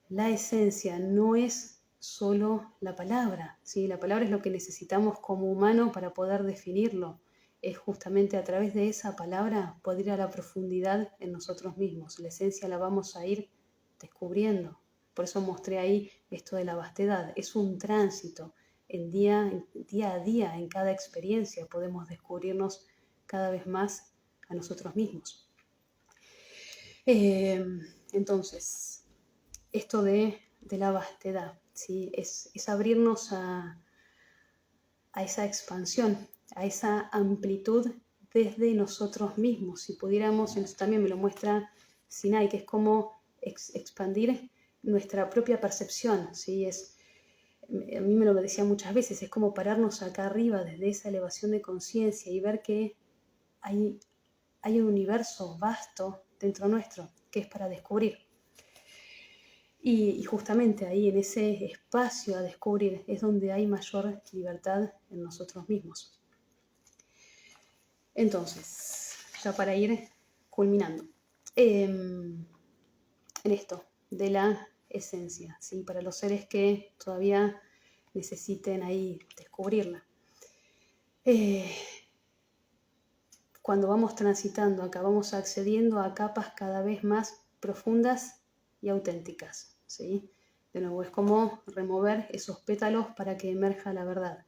La esencia no es solo la palabra, ¿sí? La palabra es lo que necesitamos como humano para poder definirlo. Es justamente a través de esa palabra poder ir a la profundidad en nosotros mismos. La esencia la vamos a ir descubriendo. Por eso mostré ahí esto de la vastedad. Es un tránsito. Día a día, en cada experiencia, podemos descubrirnos cada vez más a nosotros mismos. Entonces, esto de la vastedad, ¿sí? Es abrirnos a esa expansión, a esa amplitud desde nosotros mismos. Si pudiéramos, eso también me lo muestra Sinai, que es como expandir nuestra propia percepción, ¿sí? A mí me lo decía muchas veces, es como pararnos acá arriba desde esa elevación de conciencia y ver que hay un universo vasto dentro nuestro que es para descubrir. Y justamente ahí, en ese espacio a descubrir, es donde hay mayor libertad en nosotros mismos. Entonces, ya para ir culminando, en esto de la esencia, ¿sí? Para los seres que todavía necesiten ahí descubrirla. Cuando vamos transitando acá, vamos accediendo a capas cada vez más profundas y auténticas, ¿sí? De nuevo, es como remover esos pétalos para que emerja la verdad.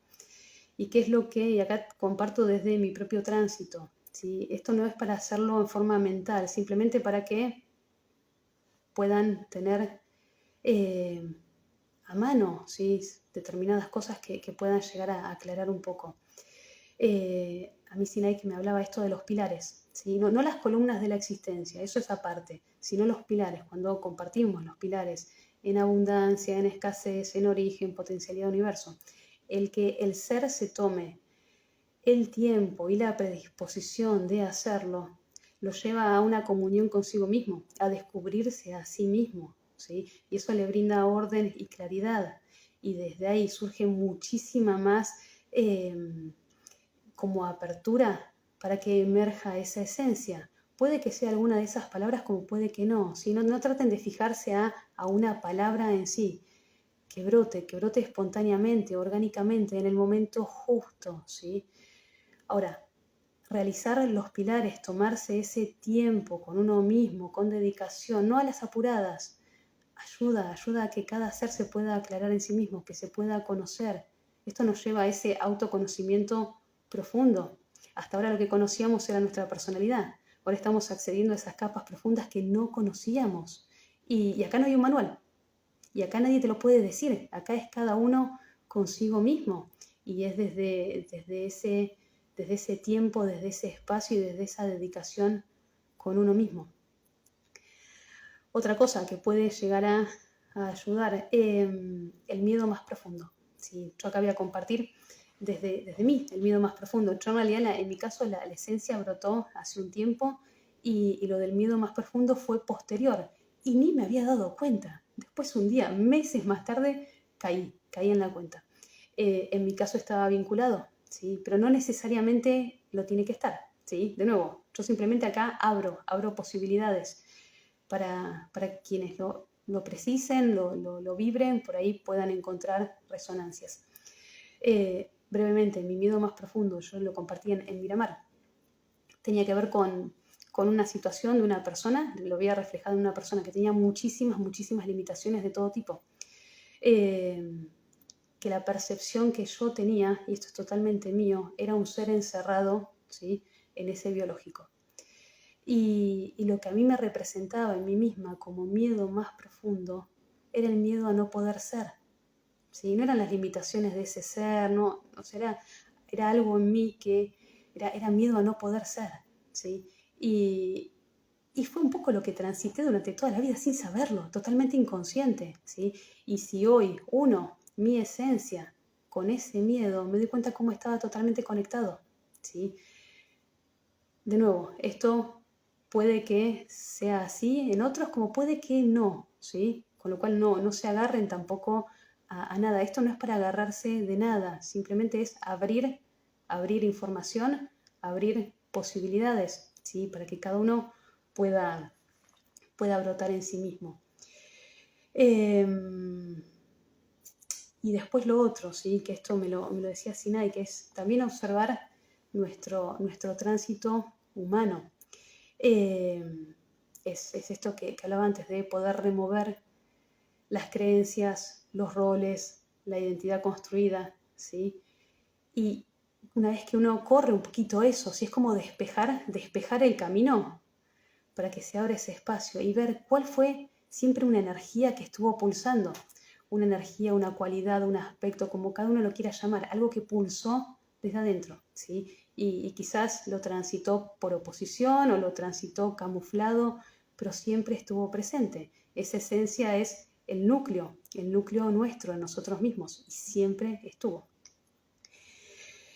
¿Y qué es lo que, y acá comparto desde mi propio tránsito, ¿sí? Esto no es para hacerlo en forma mental, simplemente para que puedan tener a mano, ¿sí? Determinadas cosas que puedan llegar a aclarar un poco. A mí Sinai que me hablaba esto de los pilares, ¿sí? No las columnas de la existencia, eso es aparte, sino los pilares, cuando compartimos los pilares en abundancia, en escasez, en origen, potencialidad, universo. El que el ser se tome el tiempo y la predisposición de hacerlo, lo lleva a una comunión consigo mismo, a descubrirse a sí mismo, ¿sí? Y eso le brinda orden y claridad. Y desde ahí surge muchísima más como apertura para que emerja esa esencia. Puede que sea alguna de esas palabras como puede que no. ¿Sí? No traten de fijarse a una palabra en sí. Que brote espontáneamente, orgánicamente, en el momento justo, ¿sí? Ahora, realizar los pilares, tomarse ese tiempo con uno mismo, con dedicación, no a las apuradas, ayuda a que cada ser se pueda aclarar en sí mismo, que se pueda conocer. Esto nos lleva a ese autoconocimiento profundo. Hasta ahora lo que conocíamos era nuestra personalidad. Ahora estamos accediendo a esas capas profundas que no conocíamos. Y acá no hay un manual. Y acá nadie te lo puede decir. Acá es cada uno consigo mismo. Y es desde ese tiempo, desde ese espacio y desde esa dedicación con uno mismo. Otra cosa que puede llegar a ayudar, el miedo más profundo. ¿Sí? Yo acá voy a compartir desde mí el miedo más profundo. Yo en realidad, en mi caso, la esencia brotó hace un tiempo y lo del miedo más profundo fue posterior. Y ni me había dado cuenta. Después un día, meses más tarde, caí en la cuenta. En mi caso estaba vinculado, ¿sí? Pero no necesariamente lo tiene que estar. ¿Sí? De nuevo, yo simplemente acá abro posibilidades para quienes lo precisen, lo vibren, por ahí puedan encontrar resonancias. Brevemente, mi miedo más profundo, yo lo compartí en Miramar, tenía que ver con una situación de una persona, lo había reflejado en una persona que tenía muchísimas limitaciones de todo tipo. Que la percepción que yo tenía, y esto es totalmente mío, era un ser encerrado, ¿sí?, en ese biológico. Y lo que a mí me representaba en mí misma como miedo más profundo era el miedo a no poder ser. ¿Sí? No eran las limitaciones de ese ser, no, o sea, era algo en mí que era miedo a no poder ser. ¿Sí? Y fue un poco lo que transité durante toda la vida sin saberlo, totalmente inconsciente. ¿Sí? Y si hoy mi esencia, con ese miedo, me doy cuenta cómo estaba totalmente conectado. ¿Sí? De nuevo, esto puede que sea así en otros como puede que no, ¿sí? Con lo cual no se agarren tampoco a nada. Esto no es para agarrarse de nada, simplemente es abrir información, abrir posibilidades, ¿sí? Para que cada uno pueda brotar en sí mismo. Y después lo otro, ¿sí? Que esto me lo decía Sinai, que es también observar nuestro tránsito humano. Es esto que hablaba antes, de poder remover las creencias, los roles, la identidad construida, ¿sí? Y una vez que uno corre un poquito eso, ¿sí? Es como despejar el camino para que se abra ese espacio y ver cuál fue siempre una energía que estuvo pulsando, una energía, una cualidad, un aspecto, como cada uno lo quiera llamar, algo que pulsó desde adentro, ¿sí? Y quizás lo transitó por oposición o lo transitó camuflado, pero siempre estuvo presente. Esa esencia es el núcleo nuestro, en nosotros mismos, y siempre estuvo.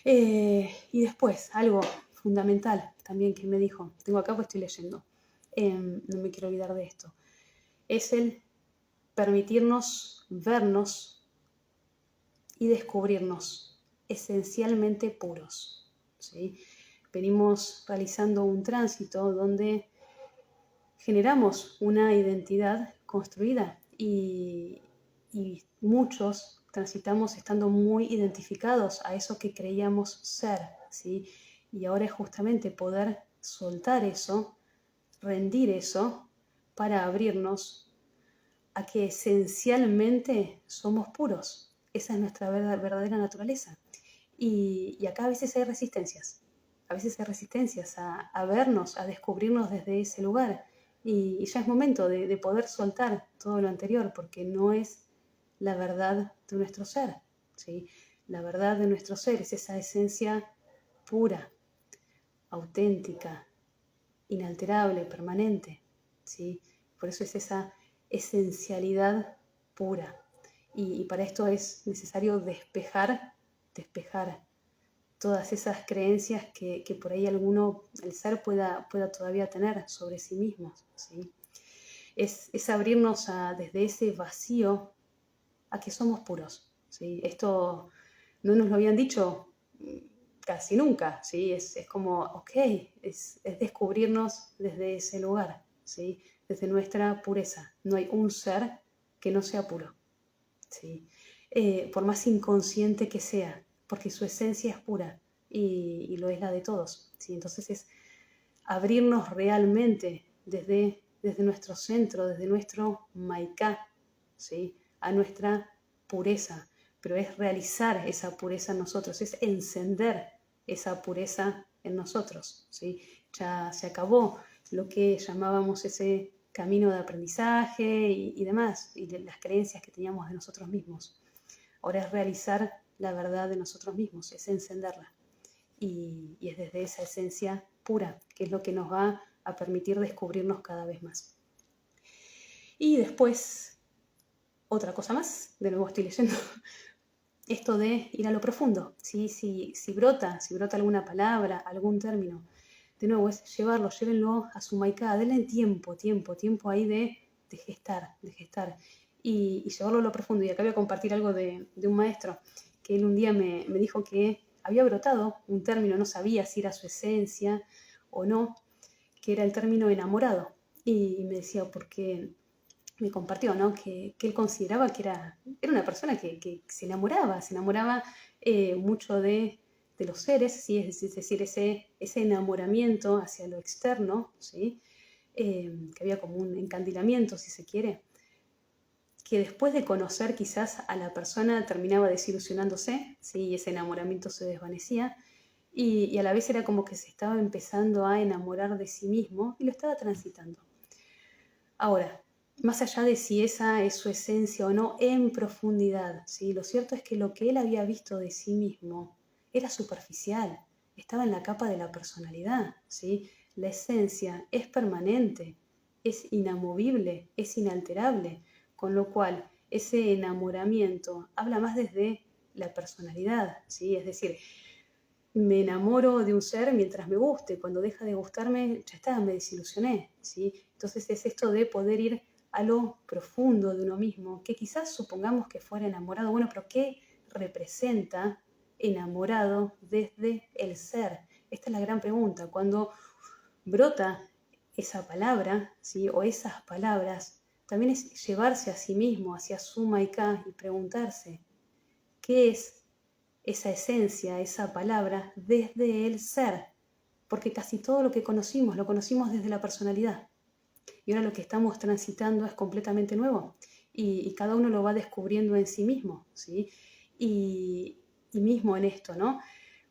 Y después, algo fundamental también que me dijo, tengo acá, pues estoy leyendo, no me quiero olvidar de esto, es el permitirnos vernos y descubrirnos esencialmente puros, ¿sí? Venimos realizando un tránsito donde generamos una identidad construida y muchos transitamos estando muy identificados a eso que creíamos ser, ¿sí? Y ahora es justamente poder soltar eso, rendir eso, para abrirnos a que esencialmente somos puros. Esa es nuestra verdadera naturaleza. Y acá a veces hay resistencias. A veces hay resistencias a vernos, a descubrirnos desde ese lugar. Y ya es momento de poder soltar todo lo anterior, porque no es la verdad de nuestro ser, ¿sí? La verdad de nuestro ser es esa esencia pura, auténtica, inalterable, permanente, ¿sí? Por eso es esa esencialidad pura. Y para esto es necesario despejar todas esas creencias que por ahí el ser pueda todavía tener sobre sí mismo, ¿sí? Es abrirnos desde ese vacío a que somos puros, ¿sí? Esto no nos lo habían dicho casi nunca, ¿sí? Es como, ok, es descubrirnos desde ese lugar, ¿sí? Desde nuestra pureza. No hay un ser que no sea puro, ¿sí? Por más inconsciente que sea, porque su esencia es pura y lo es la de todos, ¿sí? Entonces es abrirnos realmente desde nuestro centro, desde nuestro Maika, ¿sí? A nuestra pureza, pero es realizar esa pureza en nosotros, es encender esa pureza en nosotros, ¿sí? Ya se acabó lo que llamábamos ese camino de aprendizaje y demás, y de las creencias que teníamos de nosotros mismos. Ahora es realizar la verdad de nosotros mismos, es encenderla. Y es desde esa esencia pura, que es lo que nos va a permitir descubrirnos cada vez más. Y después, otra cosa más, de nuevo estoy leyendo, esto de ir a lo profundo, ¿sí? Si brota alguna palabra, algún término, de nuevo es llévenlo a su maicá, denle tiempo ahí de gestar, y llevarlo a lo profundo. Y acá voy a compartir algo de un maestro, que él un día me dijo que había brotado un término, no sabía si era su esencia o no, que era el término enamorado. Y me decía, porque me compartió, ¿no? Que él consideraba que era una persona que se enamoraba mucho de los seres, ¿sí? Es decir, ese enamoramiento hacia lo externo, ¿sí? Que había como un encandilamiento, si se quiere, que después de conocer quizás a la persona terminaba desilusionándose, ¿sí? Y ese enamoramiento se desvanecía, y a la vez era como que se estaba empezando a enamorar de sí mismo y lo estaba transitando. Ahora, más allá de si esa es su esencia o no, en profundidad, ¿sí? Lo cierto es que lo que él había visto de sí mismo era superficial, estaba en la capa de la personalidad, ¿sí? La esencia es permanente, es inamovible, es inalterable, con lo cual ese enamoramiento habla más desde la personalidad, ¿sí? Es decir, me enamoro de un ser mientras me guste, cuando deja de gustarme, ya está, me desilusioné, ¿sí? Entonces es esto de poder ir a lo profundo de uno mismo, que quizás supongamos que fuera enamorado, bueno, pero ¿qué representa enamorado desde el ser? Esta es la gran pregunta. Cuando brota esa palabra, ¿sí? O esas palabras, también es llevarse a sí mismo, hacia su maicá, y preguntarse, ¿qué es esa esencia, esa palabra, desde el ser? Porque casi todo lo que conocimos, lo conocimos desde la personalidad. Y ahora lo que estamos transitando es completamente nuevo. Y cada uno lo va descubriendo en sí mismo, ¿sí? Y mismo en esto, ¿no?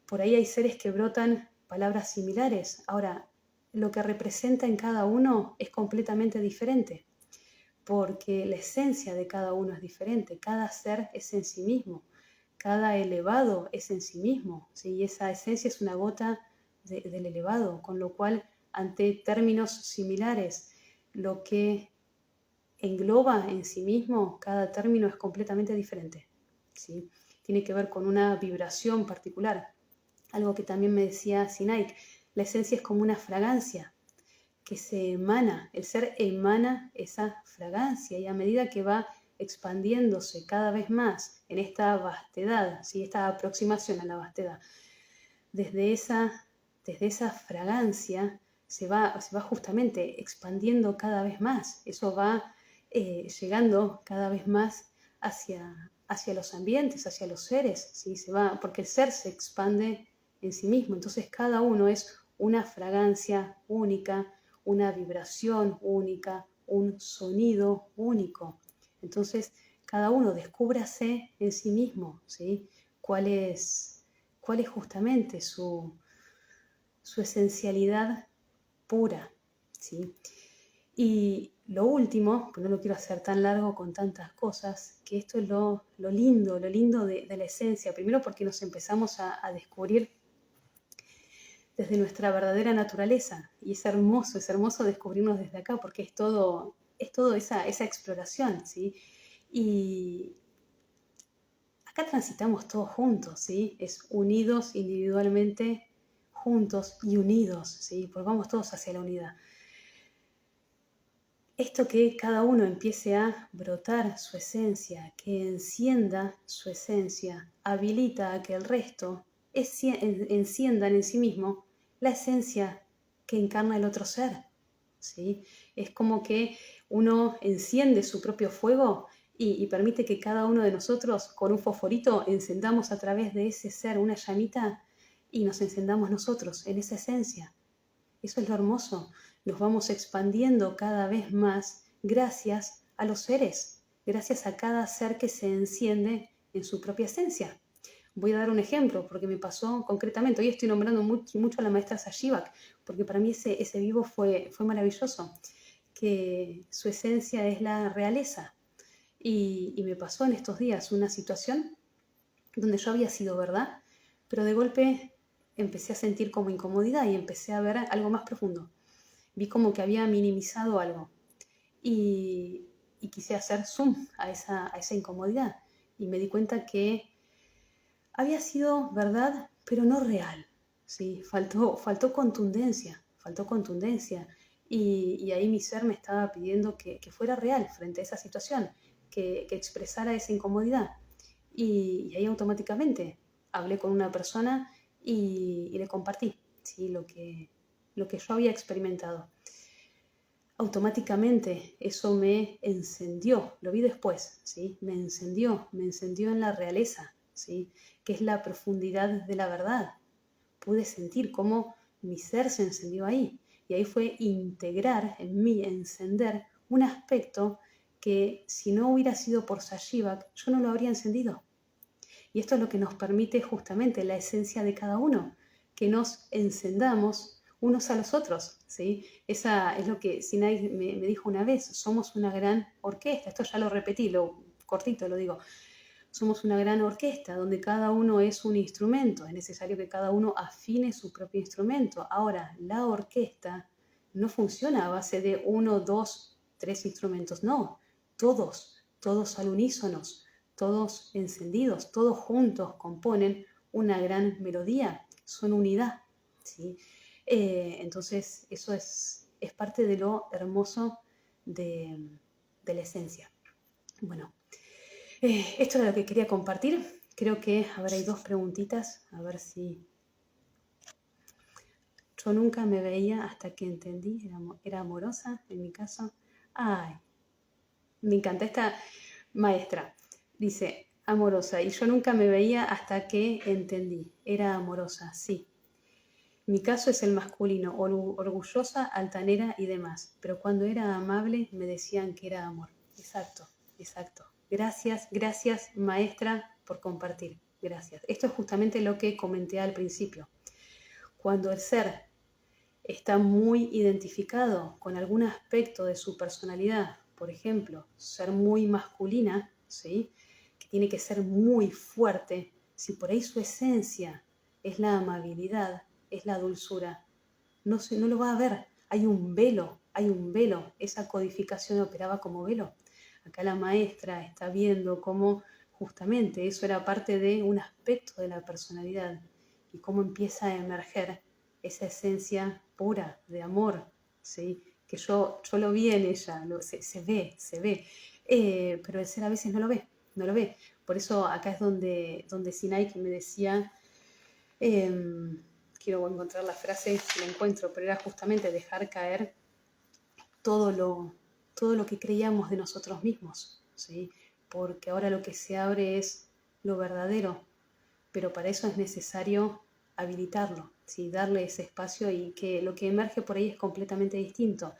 Por ahí hay seres que brotan palabras similares. Ahora, lo que representa en cada uno es completamente diferente, porque la esencia de cada uno es diferente. Cada ser es en sí mismo. Cada elevado es en sí mismo, ¿sí? Y esa esencia es una gota del elevado, con lo cual, ante términos similares, lo que engloba en sí mismo, cada término es completamente diferente, ¿sí? Tiene que ver con una vibración particular. Algo que también me decía Sinaik, la esencia es como una fragancia que se emana, el ser emana esa fragancia, y a medida que va expandiéndose cada vez más en esta vastedad, ¿sí? Esta aproximación a la vastedad, desde esa fragancia se va justamente expandiendo cada vez más. Eso va llegando cada vez más hacia los ambientes, hacia los seres, ¿sí? Porque el ser se expande en sí mismo. Entonces cada uno es una fragancia única, una vibración única, un sonido único. Entonces cada uno descúbrase en sí mismo, ¿sí? ¿Cuál es justamente su esencialidad pura, ¿sí? Y lo último, que no lo quiero hacer tan largo con tantas cosas, que esto es lo lindo de la esencia. Primero porque nos empezamos a descubrir desde nuestra verdadera naturaleza, y es hermoso descubrirnos desde acá, porque es todo esa exploración, ¿sí? Y acá transitamos todos juntos, ¿sí? Es unidos individualmente, juntos y unidos, ¿sí? Porque vamos todos hacia la unidad. Esto que cada uno empiece a brotar su esencia, que encienda su esencia, habilita a que el resto enciendan en sí mismo la esencia que encarna el otro ser, ¿sí? Es como que uno enciende su propio fuego y permite que cada uno de nosotros, con un fosforito, encendamos a través de ese ser una llamita y nos encendamos nosotros en esa esencia. Eso es lo hermoso. Nos vamos expandiendo cada vez más gracias a los seres, gracias a cada ser que se enciende en su propia esencia. Voy a dar un ejemplo, porque me pasó concretamente. Hoy estoy nombrando mucho a la maestra Sashivak, porque para mí ese vivo fue maravilloso, que su esencia es la realeza. Y me pasó en estos días una situación donde yo había sido verdad, pero de golpe empecé a sentir como incomodidad y empecé a ver algo más profundo. Vi como que había minimizado algo y quise hacer zoom a esa incomodidad y me di cuenta que había sido verdad, pero no real. ¿Sí? Faltó contundencia, y ahí mi ser me estaba pidiendo que fuera real frente a esa situación, que expresara esa incomodidad. Y ahí automáticamente hablé con una persona y le compartí, ¿sí? lo que yo había experimentado. Automáticamente eso me encendió, lo vi después, ¿sí? Me encendió en la realeza, ¿sí? Que es la profundidad de la verdad. Pude sentir cómo mi ser se encendió ahí. Y ahí fue integrar en mí, encender un aspecto que si no hubiera sido por Sashivak, yo no lo habría encendido. Y esto es lo que nos permite justamente la esencia de cada uno, que nos encendamos unos a los otros, ¿sí? Esa es lo que Sinai me dijo una vez, somos una gran orquesta. Esto ya lo repetí, lo cortito lo digo. Somos una gran orquesta donde cada uno es un instrumento. Es necesario que cada uno afine su propio instrumento. Ahora, la orquesta no funciona a base de 1, 2, 3 instrumentos. No, todos al unísono, todos encendidos, todos juntos componen una gran melodía. Son unidad, ¿sí? Entonces, eso es parte de lo hermoso de la esencia. Bueno, esto era lo que quería compartir. Creo que ahora hay 2 preguntitas, a ver si... Yo nunca me veía hasta que entendí, era amorosa en mi caso. Ay, me encanta esta maestra. Dice, amorosa, y yo nunca me veía hasta que entendí, era amorosa, sí. Mi caso es el masculino, orgullosa, altanera y demás, pero cuando era amable me decían que era amor. Exacto, exacto. Gracias, maestra, por compartir. Gracias. Esto es justamente lo que comenté al principio. Cuando el ser está muy identificado con algún aspecto de su personalidad, por ejemplo, ser muy masculina, ¿sí? Que tiene que ser muy fuerte, si por ahí su esencia es la amabilidad, es la dulzura, no lo va a ver. Hay un velo, esa codificación operaba como velo. Acá la maestra está viendo cómo justamente eso era parte de un aspecto de la personalidad y cómo empieza a emerger esa esencia pura de amor, ¿sí? Que yo lo vi en ella, se ve, pero el ser a veces no lo ve. Por eso acá es donde Sinai me decía, quiero encontrar la frase, si la encuentro, pero era justamente dejar caer todo lo que creíamos de nosotros mismos, ¿sí? Porque ahora lo que se abre es lo verdadero, pero para eso es necesario habilitarlo, ¿sí? Darle ese espacio y que lo que emerge por ahí es completamente distinto.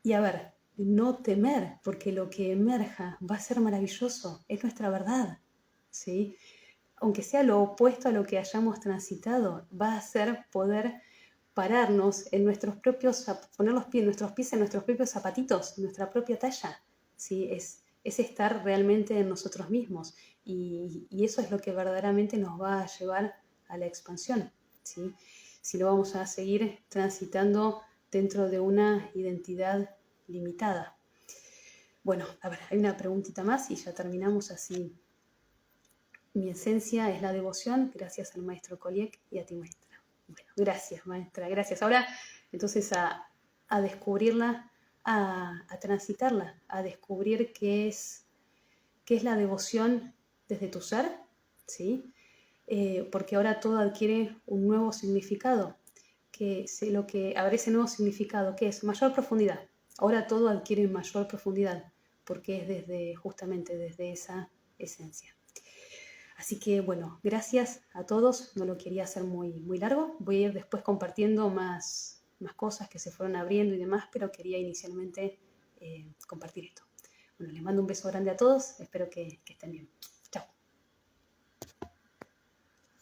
Y a ver, no temer, porque lo que emerja va a ser maravilloso, es nuestra verdad, ¿sí? Aunque sea lo opuesto a lo que hayamos transitado, va a ser poder pararnos en nuestros propios, poner nuestros pies en nuestros propios zapatitos, en nuestra propia talla, ¿sí? Es estar realmente en nosotros mismos y eso es lo que verdaderamente nos va a llevar a la expansión, ¿sí? Si no, vamos a seguir transitando dentro de una identidad limitada. Bueno, a ver, hay una preguntita más y ya terminamos así. Mi esencia es la devoción, gracias al maestro Koliek y a ti, maestra. Bueno, gracias, maestra, gracias. Ahora, entonces, a descubrirla, a transitarla, a descubrir qué es la devoción desde tu ser, ¿sí? Porque ahora todo adquiere un nuevo significado. A ver, ese nuevo significado, ¿qué es? Mayor profundidad. Ahora todo adquiere mayor profundidad, porque es justamente desde esa esencia. Así que bueno, gracias a todos, no lo quería hacer muy, muy largo, voy a ir después compartiendo más cosas que se fueron abriendo y demás, pero quería inicialmente compartir esto. Bueno, les mando un beso grande a todos, espero que estén bien.